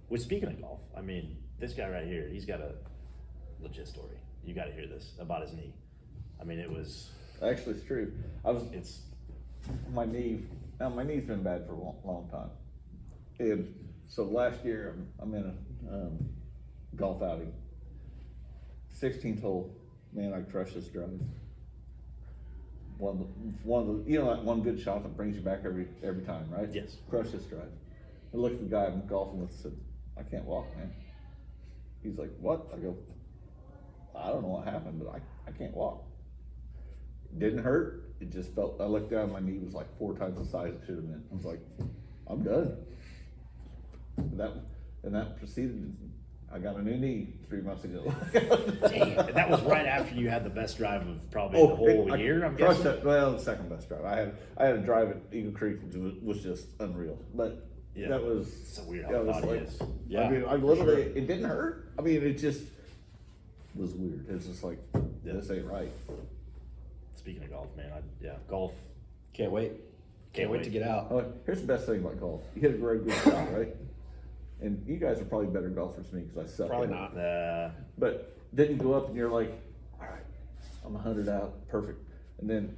Well, speaking of golf, I mean, this guy right here, he's got a legit story. You gotta hear this about his knee. I mean, it was. Actually, it's true. It's. My knee. Now my knee's been bad for a long time. And so last year I'm in a golf outing. 16th hole, man, I crushed this drive. One of the, you know, that one good shot that brings you back every time, right? Yes. Crush this drive. I looked at the guy I'm golfing with and said, I can't walk, man. He's like, what? I go, I don't know what happened, but I can't walk. It didn't hurt. It just felt, I looked down, my knee was like 4 times the size it should have been. I was like, I'm done. And that proceeded, I got a new knee 3 months ago. Damn. And that was right after you had the best drive of probably the whole year, I'm crushed guessing. it. Well, the second best drive. I had a drive at Eagle Creek, which was just unreal. But Yeah. that was It's so weird how that the was body like, is. Yeah, I mean, I for literally, sure. it didn't hurt. I mean, it just was weird. It's just like, Yeah. this ain't right. Speaking of golf, man, golf. Can't wait. Can't wait wait. to get out. Oh, here's the best thing about golf. You hit a very good shot, right? And you guys are probably better golfers than me because I suck. Probably at it. not. But then you go up and you're like, all right, I'm 100 out, perfect. And then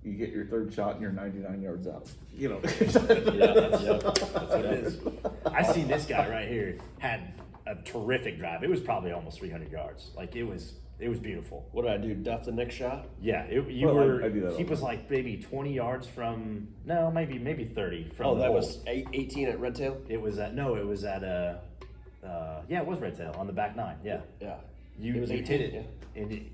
you get your third shot and you're 99 yards out. You know. That's what it is. I seen this guy right here had a terrific drive. It was probably almost 300 yards. Like it was It was beautiful. What did I do? Duff the next shot? Yeah, you Well, were. I do that all He the was time. like maybe 20 yards from. No, maybe 30 from. Oh, the that hole. was 18 at Redtail? It was at it was at yeah, it was Redtail on the back 9. Yeah, Yeah. you It was hit 18, it, yeah. and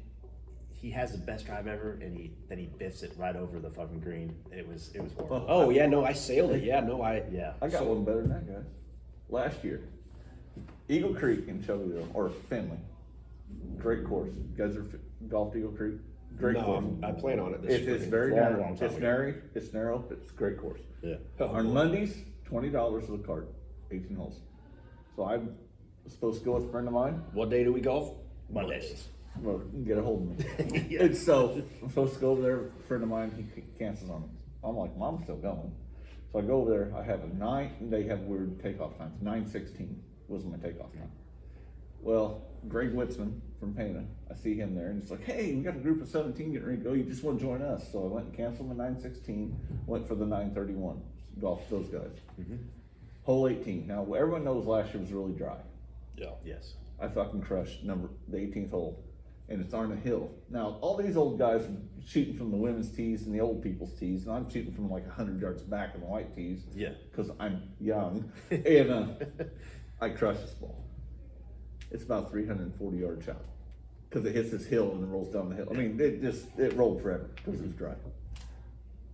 he has the best drive ever, and then he biffs it right over the fucking green. It was horrible. Oh, yeah, no, I sailed it. Yeah, no, Yeah, I got one better than that, guys. Last year, Eagle Creek in Shelbyville, or Finley. Great course. You guys are golfed Eagle Creek? Great No, course. I plan on it this It's spring. very Long, narrow. long time It's ago. narrow. It's narrow. It's a great course. yeah. Oh, On boy. Mondays, $20 for the cart, 18 holes. So I'm supposed to go with a friend of mine. What day do we golf? Mondays. Well, get a hold of me. Yeah. And so I'm supposed to go over there. A friend of mine, he cancels on me. I'm like, Mom's still going. So I go over there. I have a 9, and they have weird takeoff times. 9:16 was my takeoff time. Well, Greg Witzman from Pana, I see him there, and it's like, hey, we got a group of 17 getting ready to go. You just want to join us? So I went and canceled my 9:16, went for the 9:31. Golfed those guys. Hole 18. Now everyone knows last year was really dry. Yeah. Yes. I fucking crushed the 18th hole, and it's on a hill. Now all these old guys are shooting from the women's tees and the old people's tees, and I'm shooting from like 100 yards back in the white tees. Yeah. Because I'm young, and I crushed this ball. It's about 340 yard shot because it hits this hill and it rolls down the hill. I mean, it rolled forever because it was dry.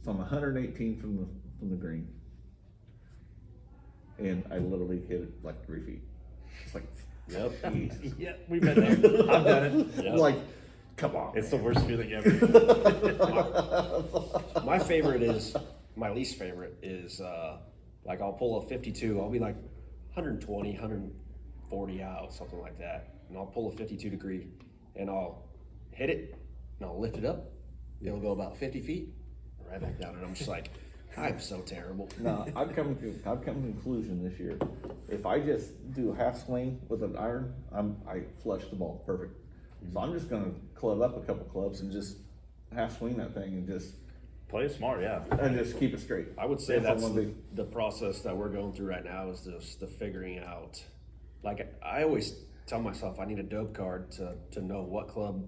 So I'm 118 from the green, and I literally hit it like 3 feet. It's like, Yep. Jesus. Yeah, we've been there. I've done it. Yeah. Like, come on. It's the worst feeling ever. My favorite is, my least favorite is, like I'll pull a 52, I'll be like 120, 140 out, something like that. And I'll pull a 52 degree and I'll hit it and I'll lift it up. It'll go about 50 feet, right back down. And I'm just like, I'm so terrible. No, I've come to a conclusion this year. If I just do a half swing with an iron, I flush the ball perfect. So I'm just gonna club up a couple clubs and just half swing that thing and just Play it smart, yeah. keep it straight. I would say that's one the process that we're going through right now is just the figuring out. Like I always tell myself I need a dope card to know what club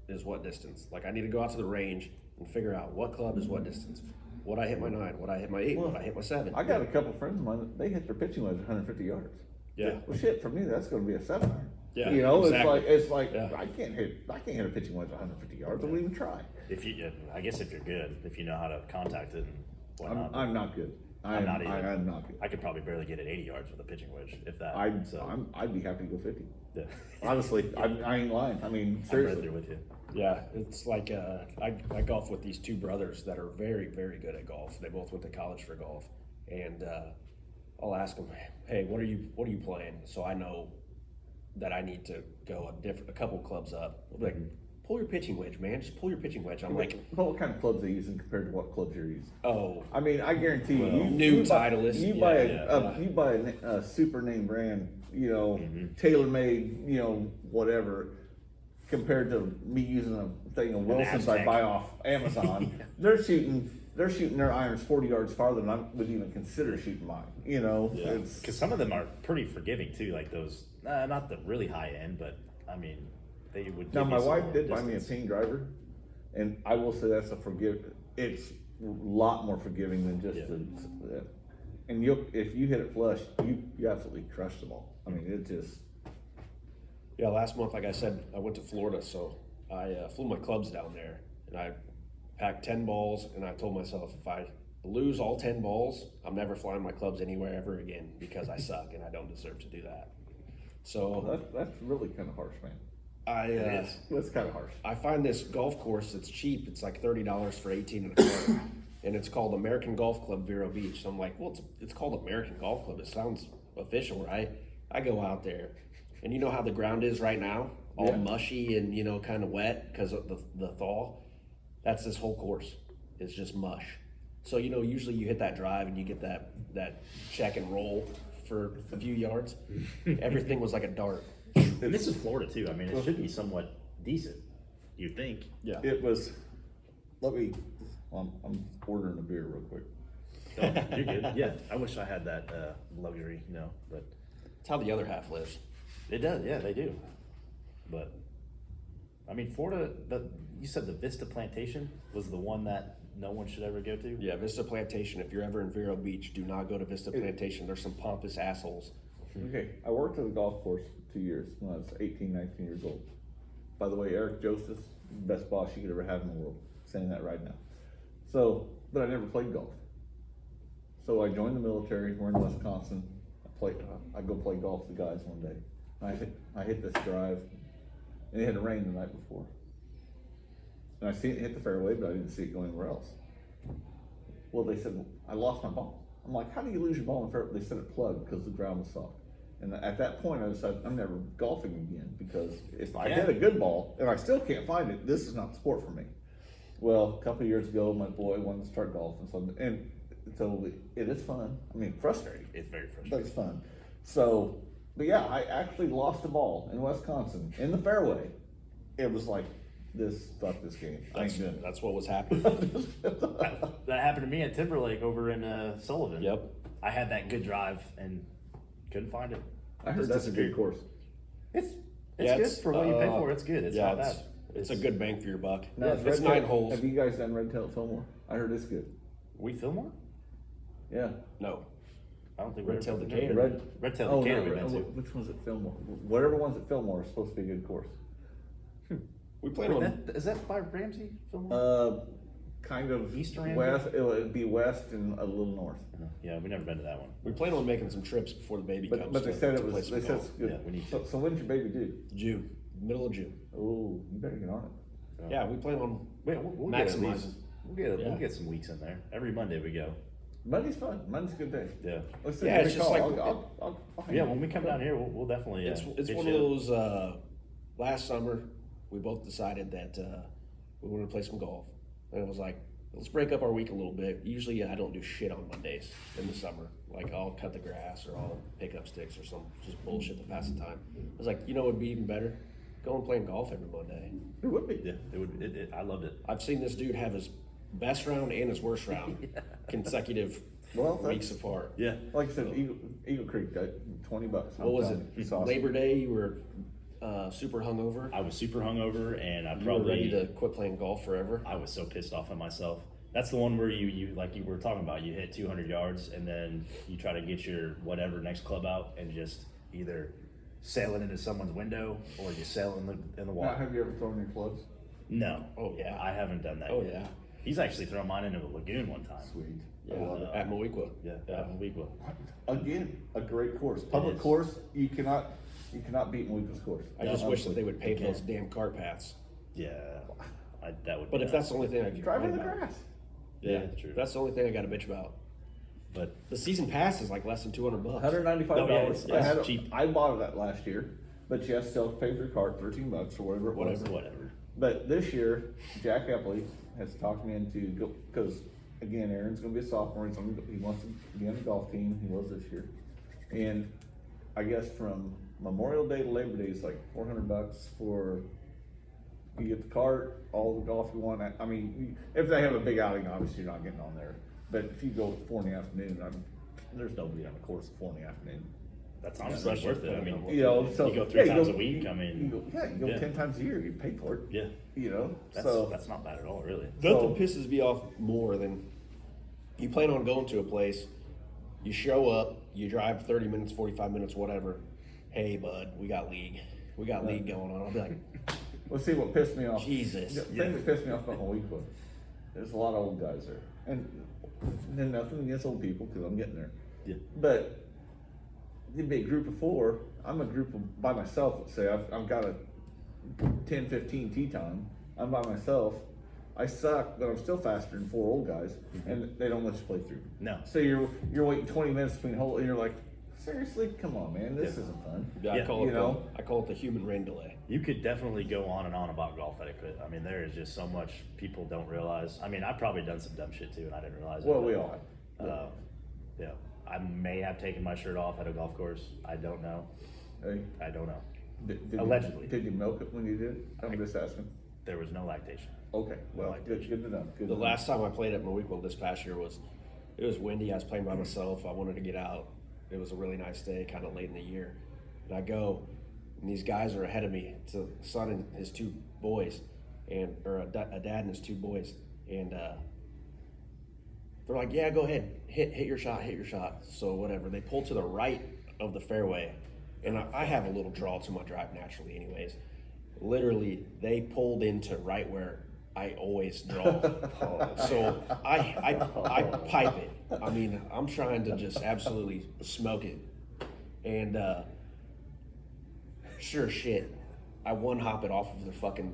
is what distance. Like I need to go out to the range and figure out what club is what distance. Would I hit my 9? Would I hit my 8? Would I hit my 7? I got a couple friends of mine, they hit their pitching wedge 150 yards. Yeah. Well, shit, for me, that's gonna be a 7 iron. Yeah, You know, exactly. it's like, Yeah. I can't hit a pitching wedge 150 yards. I won't even try. I guess if you're good, if you know how to contact it and whatnot. I'm not good. I'm not either. I'm not good. I could probably barely get it 80 yards with a pitching wedge, if that. I'd be happy to go 50. Yeah. Honestly, I ain't lying. I mean, I'm right seriously. there with you. Yeah, it's like I golf with these two brothers that are very, very good at golf. They both went to college for golf, and I'll ask them, "Hey, what are you playing?" So I know that I need to go a couple clubs up. They'll be like, "Pull your pitching wedge, man. Just pull your pitching wedge." I'm like, But what kind of clubs are you using compared to what clubs you're using? "Oh, I mean, I guarantee you, new you buy, Titleist, you yeah, buy yeah. you buy a super name brand, you know, Mm-hmm. tailor made, you know, whatever, compared to me using a thing of Wilson's I Aztec. buy off Amazon. They're shooting their irons 40 yards farther than I would even consider shooting mine. You know, it's Because some of them are pretty forgiving too, like those, not the really high end, but I mean, they would. now give my you some wife more did buy me a distance. ping driver, and I will say that's it's a lot more forgiving than just Yeah. and if you hit it flush, you absolutely crush the ball. I mean, it just yeah." Last month, like I said, I went to Florida, so I flew my clubs down there, and I packed 10 balls, and I told myself if I lose all 10 balls, I'm never flying my clubs anywhere ever again because I suck and I don't deserve to do that. So that's really kind of harsh, man. I That's kind of harsh. I find this golf course that's cheap. It's like $30 for 18 and a cart, and it's called American Golf Club Vero Beach. So I'm like, well, it's called American Golf Club. It sounds official, right? I go out there, and you know how the ground is right now, all Yeah. mushy and kind of wet because of the thaw. That's this whole course. It's just mush. So usually you hit that drive and you get that check and roll for a few yards. Everything was like a dart. And this is Florida too. I mean, it should be somewhat decent. You'd think. Yeah. It was. I'm ordering a beer real quick. Oh, you're good. Yeah. I wish I had that luxury, but It's how the other half lives. it does. Yeah, they do. But I mean, Florida, you said the Vista Plantation was the one that no one should ever go to? Yeah, Vista Plantation. If you're ever in Vero Beach, do not go to Vista Plantation. There's some pompous assholes. Okay, I worked at a golf course 2 years when I was 18, 19 years old. By the way, Eric Joseph, best boss you could ever have in the world. Saying that right now. So, but I never played golf. So I joined the military. We're in Wisconsin. I go play golf with the guys one day. I hit this drive, and it had rained the night before. And I see it hit the fairway, but I didn't see it go anywhere else. Well, they said, I lost my ball. I'm like, how do you lose your ball in the fairway? They said it plugged because the ground was soft. And at that point, I decided I'm never golfing again because if I hit a good ball and I still can't find it, this is not the sport for me. Well, a couple of years ago, my boy wanted to start golfing, so it is fun. I mean, frustrating. It's very frustrating. But it's fun. So, but yeah, I actually lost a ball in Wisconsin in the fairway. It was like, fuck this game. That's what was happening. That happened to me at Timberlake over in Sullivan. Yep. I had that good drive and couldn't find it. I heard that's a good course. It's good for what you pay for. It's good. It's not bad. It's a good bang for your buck. No, it's 9 holes. Have you guys done Red Tail at Fillmore? I heard it's good. We Fillmore? Yeah. No. I don't think Red Tail Decatur. Red Tail Decatur we went to. Which one's at Fillmore? Whatever one's at Fillmore is supposed to be a good course. We played on. Is that by Ramsey, Fillmore? Kind of East Ramsey? west. It would be west and a little north. Yeah, we've never been to that one. We plan on making some trips before the baby comes. But they said it was. They said golf. it's good. Yeah, we need so when did your baby due? June, middle of June. Oh, you better get on it. Yeah, we plan on We'll maximizing. We'll get some weeks in there. Every Monday we go. Monday's fun. Monday's a good day. Yeah. Let's Yeah, it's just like- I'll Yeah, when we come down here, we'll definitely. It's hit one you of up. those. Last summer, we both decided that we wanted to play some golf, and it was like, let's break up our week a little bit. Usually, I don't do shit on Mondays in the summer. Like I'll cut the grass or I'll pick up sticks or some just bullshit to pass the time. I was like, you know, what would be even better? Going playing golf every Monday. It would be. Yeah, it would. I loved it. I've seen this dude have his best round and his worst round consecutive weeks apart. Yeah. Like I said, Eagle Creek got $20. What was it? It's awesome. Labor Day, you were super hungover. I was super hungover, and I You probably were ready to quit playing golf forever. I was so pissed off at myself. That's the one where you like you were talking about. You hit 200 yards, and then you try to get your whatever next club out, and just either sail it into someone's window or you sail in the Now, water. have you ever thrown your clubs? No. Oh, yeah. I haven't done that. Oh, yet. yeah. He's actually thrown mine into a lagoon one time. Sweet. Yeah, I love it. at Moequa. Yeah. Again, a great course. Public is. course, you cannot beat Moequa's course. I just wish that they would pave Okay. those damn cart paths. Yeah. That would. But be if that's the only thing I can Drive in the complain about. grass. Yeah, true. That's the only thing I got to bitch about. But The season pass is like less than $200. $195. Oh, yeah, it's cheap. I bought it last year, but you have to still pay for your cart, $13 or whatever it was. whatever. But this year, Jack Epley has talked me into go because again, Aaron's going to be a sophomore. He wants to be on the golf team. He was this year, and I guess from Memorial Day to Labor Day is like $400 for you get the cart, all the golf you want. I mean, if they have a big outing, obviously you're not getting on there. But if you go at 4 in the afternoon, there's nobody on the course at 4 in the afternoon. That's honestly worth it. I mean, You know, so you go 3 times you a week. I mean, you go 10 times a year. You pay for it. Yeah. You know, That's not bad at all, really. Nothing pisses me off more than you plan on going to a place, you show up, you drive 30 minutes, 45 minutes, whatever. Hey, bud, we got league. We got league going on. I'll be like, Let's see what pissed me off. Jesus. The thing that pissed me off about Moequa, there's a lot of old guys there. And nothing against old people, because I'm getting there. Yeah. But it'd be a group of 4. I'm a group of, by myself, let's say. I've got a 10, 15 tee time. I'm by myself. I suck, but I'm still faster than 4 old guys. And they don't let you play through. No. So you're waiting 20 minutes between holes, and you're like, seriously? Come on, man. This isn't fun. I Yeah, call you it know? I call it the human rain delay. You could definitely go on and on about golf etiquette. I mean, there is just so much people don't realize. I mean, I've probably done some dumb shit too, and I didn't realize it. Well, but, we all have. yeah. I may have taken my shirt off at a golf course. I don't know. Hey, I don't know. did Allegedly. Did you milk it when you did? I'm just asking. There was no lactation. Okay, well, good to know. Good The to know. last time I played at Moequa this past year it was windy. I was playing by myself. I wanted to get out. It was a really nice day, kind of late in the year. And I go, and these guys are ahead of me. It's a son and his 2 boys, or a dad and his 2 boys, and they're like, "Yeah, go ahead, hit your shot, hit your shot." So whatever, they pull to the right of the fairway, and I have a little draw to my drive naturally, anyways. Literally, they pulled into right where I always draw. So I pipe it. I mean, I'm trying to just absolutely smoke it. And sure shit, I one hop it off of the fucking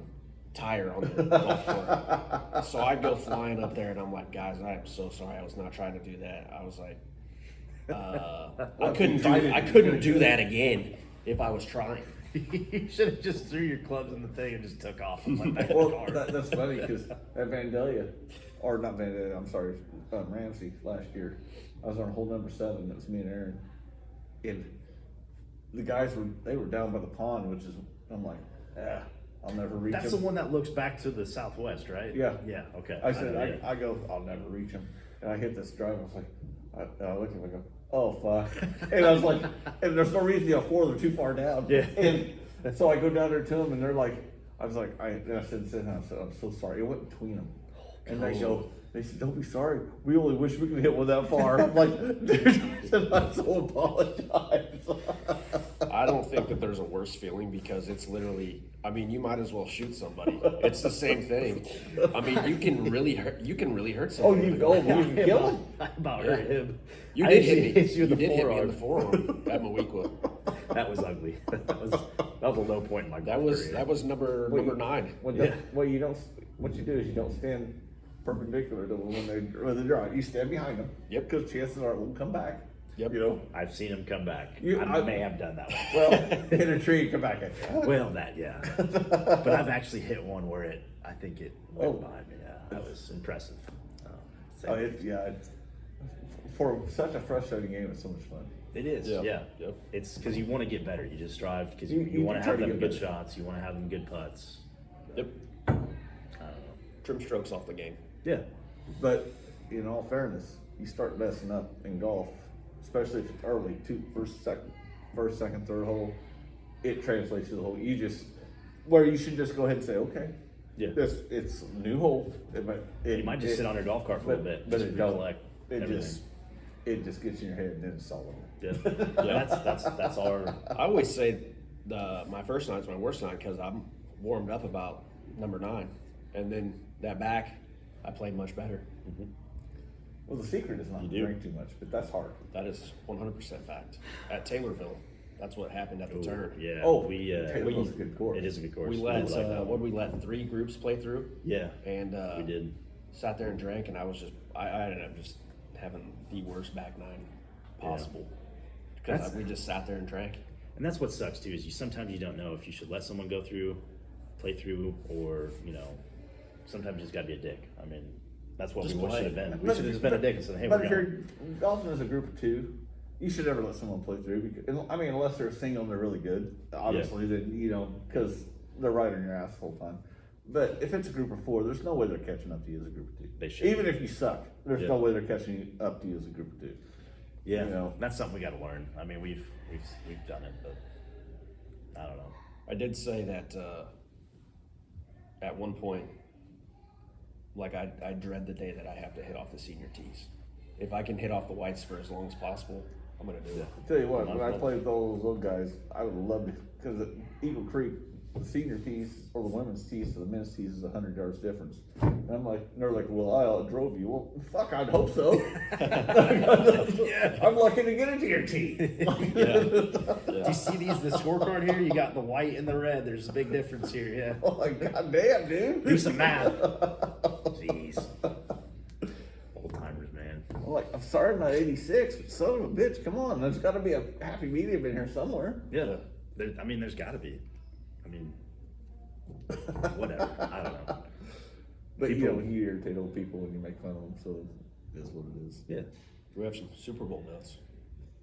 tire on the golf cart. So I go flying up there and I'm like, guys, I am so sorry. I was not trying to do that. I was like, I couldn't do that again if I was trying. You should have just threw your clubs in the thing and just took off and went back to Well, the car. that's funny because at Vandalia, or not Vandalia, I'm sorry, Ramsey last year, I was on hole number 7. It was me and Aaron, and the guys were down by the pond, which is, I'm like, I'll never reach That's him. the one that looks back to the southwest, right? Yeah. Yeah. Okay. I said, know, yeah. I go, I'll never reach him, and I hit this drive. I was like, I look at him, I go, oh fuck, and I was like, and there's no reason to go 4, they're too far down. Yeah. And so I go down there to them, and they're like, I was like, I said, I'm so sorry. It went between them, and they said, don't be sorry. We only wish we could hit one that far. I'm like, dude, I so apologize. I don't think that there's a worse feeling because it's literally, I mean, you might as well shoot somebody. It's the same thing. I mean, you can really hurt Oh, somebody. you can kill him? I about hurt him. You I did actually hit me. hit you in the did hit me in forearm. the forearm at Mawequa. That was ugly. That was a low point in my That golf was career. number 9. What you do is you don't stand perpendicular to them when they draw. You stand behind them. Yep. Because chances are they'll come back. Yep. You know. I've seen him come back. I may have done that one. Well, hit a tree, come back at you. Well, that, yeah. But I've actually hit one where I think it went by me. Yeah, that was impressive. It's for such a frustrating game. It's so much fun. It is, Yep. yeah. Yep. It's because you want to get better. You just strive because You you want to try have to them get good better. shots. You want to have them good putts. Yep. I don't know. Trim strokes off the game. Yeah. But in all fairness, you start messing up in golf, especially if it's early, first, second, third hole. It translates to the hole. Where you should just go ahead and say, okay, Yeah. it's a new hole. You might just sit on your golf cart for a little bit. But just it don't. recollect It everything. just gets in your head and then it's all over. Yeah. That's our. I always say my first night's my worst night because I'm warmed up about number 9, and then that back, I played much better. Mm-hmm. Well, the secret is not to drink too much, but that's hard. That is 100% fact. At Taylorville, that's what happened at the turn. Yeah. Oh, we. Taylorville's a good course. It is a good course. We let we let 3 groups play through. Yeah. And we did. Sat there and drank, and I ended up just having the worst back 9 possible because we just sat there and drank. And that's what sucks too, is sometimes you don't know if you should let someone go through, play through, or sometimes you just gotta be a dick. I mean, that's what Just we should have play. been. We should have just been a dick and said, hey, But we're if going. you're golfing as a group of 2, you should never let someone play through. Because, I mean, unless they're single and they're really good, obviously, then because they're right on your ass the whole time. But if it's a group of 4, there's no way they're catching up to you as a group of 2. They should. Even if you suck, there's Yeah. no way they're catching up to you as a group of 2. Yeah, that's something we got to learn. I mean, we've done it, but I don't know. I did say that at one point, like I dread the day that I have to hit off the senior tees. If I can hit off the whites for as long as possible, I'm gonna do it. I'll tell you what, when I played with all those guys, I would love to, because at Eagle Creek, the senior tees or the women's tees to the men's tees is 100 yards difference. And I'm like, and they're like, well, I outdrove you. Well, fuck, I'd hope so. I'm lucky to get into your tee. Do you see the scorecard here? You got the white and the red. There's a big difference here. Yeah. Oh my goddamn, dude. Do some math. Jeez. Old timers, man. I'm like, I'm sorry I'm not 86, but son of a bitch, come on. There's got to be a happy medium in here somewhere. Yeah. There's got to be. I mean, whatever. I don't know. But you irritate old people when you make fun of them, so it is what it is. Yeah. We have some Super Bowl notes.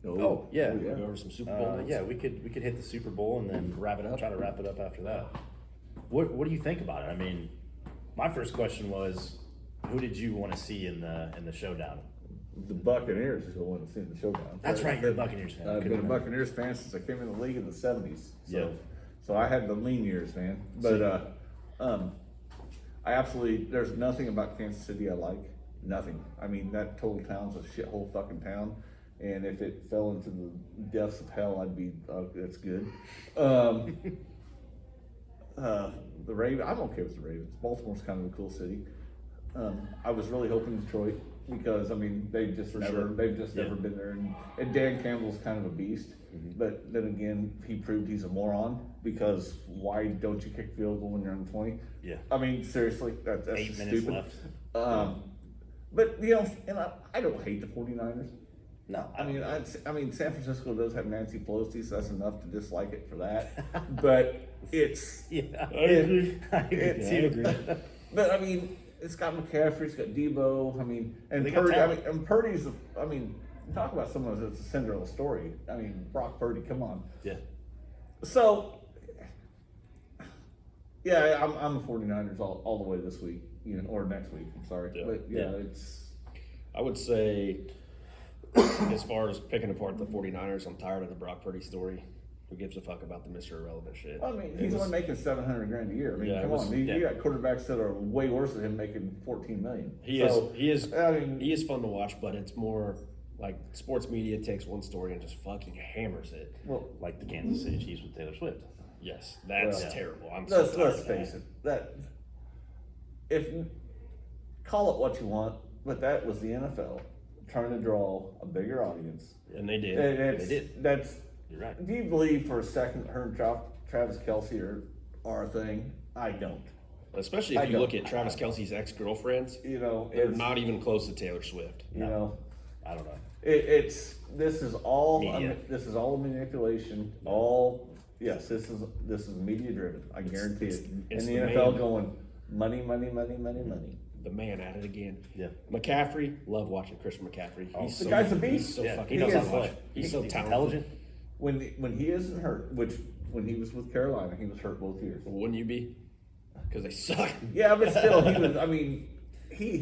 Oh, yeah. We go over some Super Bowl notes. Yeah, we could hit the Super Bowl and then wrap it up. Try to wrap it up after that. What do you think about it? I mean, my first question was, who did you want to see in the showdown? The Buccaneers is the one that's in the showdown. That's right, you're a Buccaneers fan. I've been a Buccaneers fan since I came in the league in the 70s. So, So I had the lean years, man. But I absolutely, there's nothing about Kansas City I like. Nothing. I mean, that total town's a shithole fucking town. And if it fell into the depths of hell, I'd be, that's good. The Ravens, I'm okay with the Ravens. Baltimore's kind of a cool city. I was really hoping Detroit because I mean they've just never been there, and Dan Campbell's kind of a beast. But then again, he proved he's a moron because why don't you kick field goal when you're on 20? Yeah. I mean seriously, that's 8 just minutes stupid. left. But you know, and I don't hate the 49ers. No, I mean, San Francisco does have Nancy Pelosi, so that's enough to dislike it for that. But it's yeah, I agree. But I mean, it's got McCaffrey, it's got Debo. I mean, and They got Purdy. talent. And Purdy's. I mean, talk about someone that's a Cinderella story. I mean, Brock Purdy. Come on. Yeah. So, yeah, I'm a 49ers all the way this week, you know, or next week. I'm sorry, Yeah. but yeah, Yeah. it's. I would say, as far as picking apart the 49ers, I'm tired of the Brock Purdy story. Who gives a fuck about the Mr. Irrelevant shit? I mean, he's only making $700,000 a year. I mean, Yeah, it come was- on, you got quarterbacks that are way worse than him making $14 million. He is I mean, he is fun to watch, but it's more like sports media takes one story and just fucking hammers it. well, Like the Kansas City Chiefs with Taylor Swift. Yes, that's Well, terrible. I'm so let's tired of face that. it. That if call it what you want, but that was the NFL trying to draw a bigger audience. And they did. And They did. That's. You're right. Do you believe for a second that her and Travis Kelce are a thing? I don't. Especially I if you don't. look at Travis Kelce's ex-girlfriends, You know, they're it's not even close to Taylor Swift. You know, I don't know. this is all Media. this is all manipulation. All yes, this is media driven. I guarantee it. it's And the the NFL man. going money, money, money, money, money. The man at it again. Yeah. McCaffrey, love watching Christian McCaffrey. He's the so, guy's a beast. He's so Yeah, fucking he knows how fun to watch. play. He's so He's talented. intelligent. When he isn't hurt, which when he was with Carolina, he was hurt both years. Wouldn't you be? Because they suck. Yeah, but still, he was. I mean, he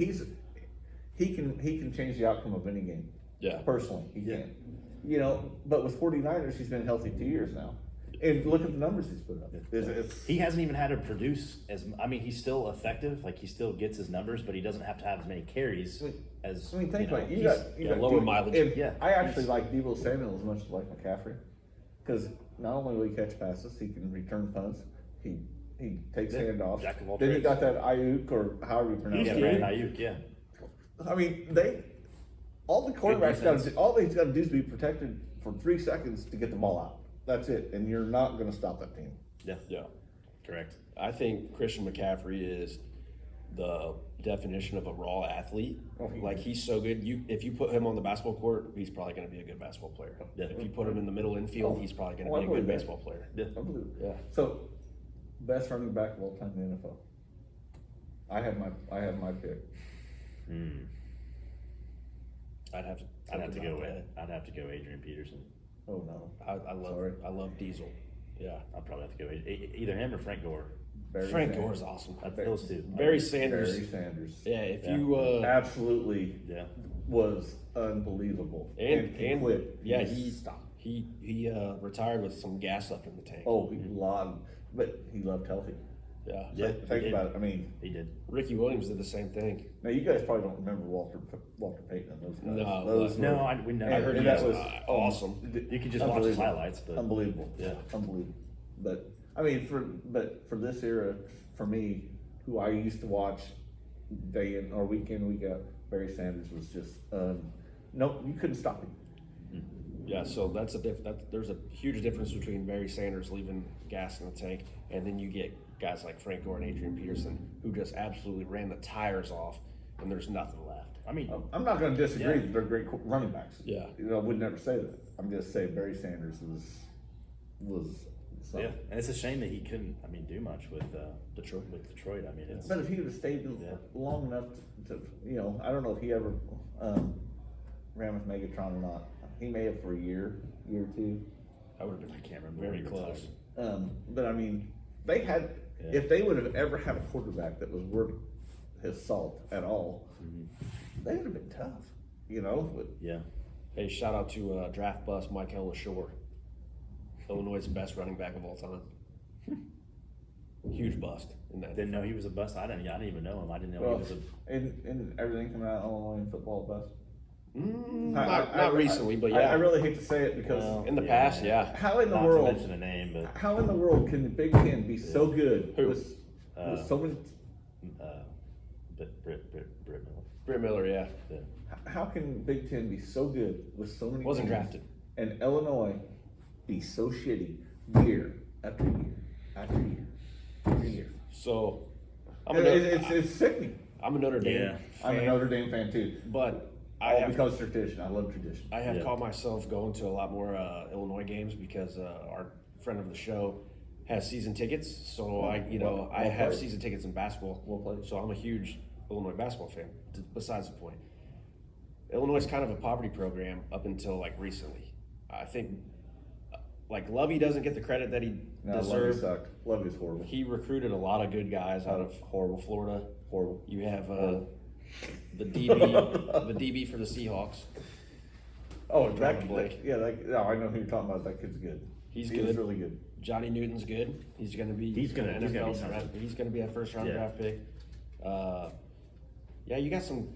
can change the outcome of any game. Yeah. Personally, he can. You know, but with 49ers, he's been healthy 2 years now. And look at the numbers he's put up. It's He hasn't even had to produce as. I mean, he's still effective. Like he still gets his numbers, but he doesn't have to have as many carries as. I mean, think about it. You he's- got lower Debo- mileage. and Yeah. I actually like Debo Samuel as much as I like McCaffrey, because not only will he catch passes, he can return punts. He takes Yeah, handoffs. jack of all Then you trades. got that Ayuk or however you pronounce Yeah, it. Brandon Ayuk. Yeah. I mean, all the quarterbacks got defense. to do, all he's got to do is be protected for 3 seconds to get the ball out. That's it, and you're not going to stop that team. Yeah. Yeah. Correct. I think Christian McCaffrey is the definition of a raw athlete. Oh, he Like is. he's so good. If you put him on the basketball court, he's probably going to be a good basketball player. Yeah. If you put him in the middle infield, Oh. he's probably going Oh, I to be a good believe that. baseball player. Yeah. I believe it. Yeah. So, best running back of all time in the NFL. I have my pick. I'd have to. I'd have to think go about with. that. I'd have to go Adrian Peterson. Oh no, Sorry. I love Diesel. Yeah. I'd probably have to go either him or Frank Gore. Barry Frank Sanders. Gore is awesome. Those two. Barry Sanders. Barry Sanders. Yeah. If Yeah. you Absolutely Yeah. was unbelievable. and quit. yeah, He he stopped. he retired with some gas left in the tank. Oh, he loved, but he loved healthy. Yeah. Yeah. Think he about did. it. I mean, He did. Ricky Williams did the same thing. now you guys probably don't remember Walter Payton and those guys. No, those but- No, were- we never. I heard and he that was, was awesome. You could just watch his unbelievable. highlights, but Unbelievable. Yeah. Unbelievable. But I mean, for this era, for me, who I used to watch day in or week in, week out, Barry Sanders was just no, you couldn't stop him. Yeah, so that's there's a huge difference between Barry Sanders leaving gas in the tank, and then you get guys like Frank Gore and Adrian Peterson who just absolutely ran the tires off, and there's nothing left. I mean, I'm not going to disagree Yeah. that they're great running backs. Yeah. You know, I would never say that. I'm just saying Barry Sanders was something. yeah, and it's a shame that he couldn't. I mean, do much with Detroit. I mean, it's But if he would have stayed Yeah. long enough to, you know, I don't know if he ever ran with Megatron or not. He may have for a year or two. I would have I been can't remember very when he close. retired. But I mean, they had, Yeah. if they would have ever had a quarterback that was worth his salt at all, they would have been tough, you know. But Yeah. Hey, shout out to draft bust Michael LaShore, Illinois' best running back of all time. Huge bust in that. Didn't know he was a bust. I didn't even know him. I didn't know Well, he was a. in everything coming out of Illinois in football best. Not recently, but yeah. I really hate to say it because Well, in the past, yeah. how in the Not world? to mention a name, but How in the world can the Big Ten be so good Who? with so many? Britt Miller. Britt Miller, yeah. Yeah. How can Big Ten be so good with so many? Wasn't teams drafted. And Illinois be so shitty year after year after year after year. So It's sickening. I'm a Notre Dame Yeah. fan, I'm a Notre Dame fan too. but All because tradition. I love tradition. I have Yeah. caught myself going to a lot more Illinois games because our friend of the show has season tickets. So I have played. season tickets in basketball. Well played. So I'm a huge Illinois basketball fan. Besides the point, Illinois is kind of a poverty program up until like recently. I think like Lovey doesn't get the credit that he No, Lovey deserved. sucked. Lovey's horrible. He recruited a lot of good guys out of horrible Florida. Horrible. You have the DB for the Seahawks. Oh, Jordan Blake. yeah, I know who you're talking about. That kid's good. He's He's good. really good. Johnny Newton's good. He's going to be. He's gonna be NFL something. draft. He's going to be a first round Yeah. draft pick. Yeah, you got some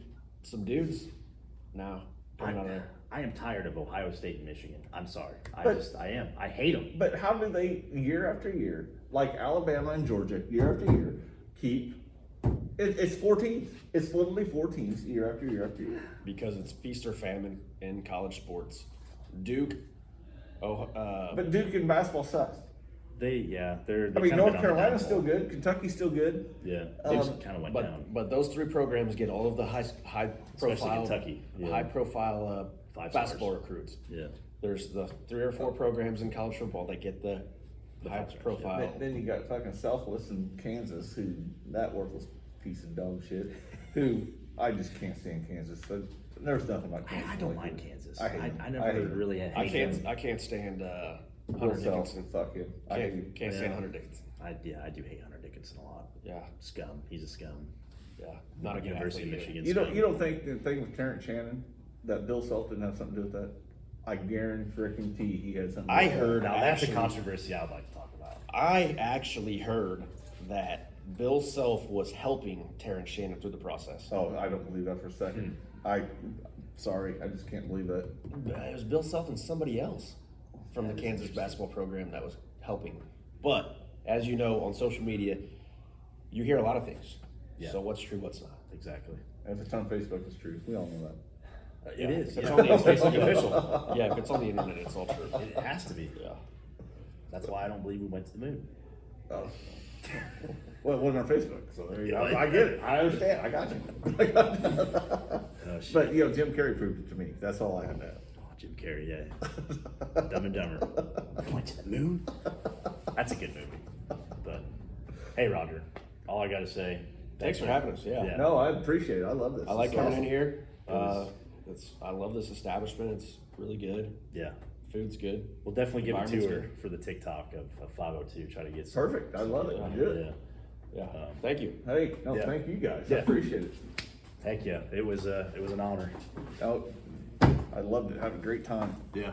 dudes now coming out of there. I am tired of Ohio State and Michigan. I'm sorry. I But- am. I hate them. But how do they, year after year, like Alabama and Georgia, year after year, keep? It's 4 teams. It's literally 4 teams year after year after year. Because it's feast or famine in college sports. Duke. But Duke in basketball sucks. They're. I mean, North Carolina's still good. Kentucky's still good. Yeah, Um, they kind of went down. But those 3 programs get all of the high Especially profile Kentucky, yeah. high profile Five basketball stars. recruits. Yeah. There's the 3 or 4 programs in college football that get the high five stars, profile. Then you got fucking Southwest and Kansas, who that worthless piece of dog shit. Who I just can't stand Kansas. So there's nothing about Kansas. I don't like mind it. Kansas. I hate I them. never hate them. really had. I can't stand Bill Hunter Self, Dickinson. fuck him. I hate him. Can't stand Yeah. Hunter Dickinson. I do hate Hunter Dickinson a lot. Yeah, Scum. He's a scum. yeah. Not a good University of athlete either. Michigan. You don't think the thing with Terrence Shannon that Bill Self didn't have something to do with that? I guarantee he had something. To I do with that. heard Now that's a actually, controversy I'd like to talk about. I actually heard that Bill Self was helping Terrence Shannon through the process. Oh, I don't believe that for a second. Sorry, I just can't believe that. It was Bill Self and somebody else from the Kansas basketball program that was helping. But as you know, on social media, you hear a lot of things. Yeah. So what's true, what's not? Exactly. If it's on Facebook, it's true. We all know that. It is. If it's Yeah. on the Facebook official. Yeah, if it's on the internet, it's all true. It has to be. Yeah. That's why I don't believe we went to the moon. Oh. Well, it wasn't on Facebook, so there you go. Yeah. I get it. I understand. I got you. Oh, shit. But you know, Jim Carrey proved it to me. That's all I have to add. Oh, Jim Carrey, yeah. Dumb and Dumber. Went to the moon? That's a good movie. But hey, Roger, all I got to say. Thanks for having us. Yeah. Yeah. No, I appreciate it. I love this. I like It's coming awesome. in here. was- I love this establishment. It's really good. Yeah. Food's good. We'll definitely give a Environment's tour good. for the TikTok of 502. Try to get some. Perfect. I love it. Yeah. Good. Yeah. Yeah. Thank you. Hey, no, Yeah. thank you guys. Yeah. I appreciate it. Heck yeah. It was an honor. Oh, I loved it. Had a great time. Yeah.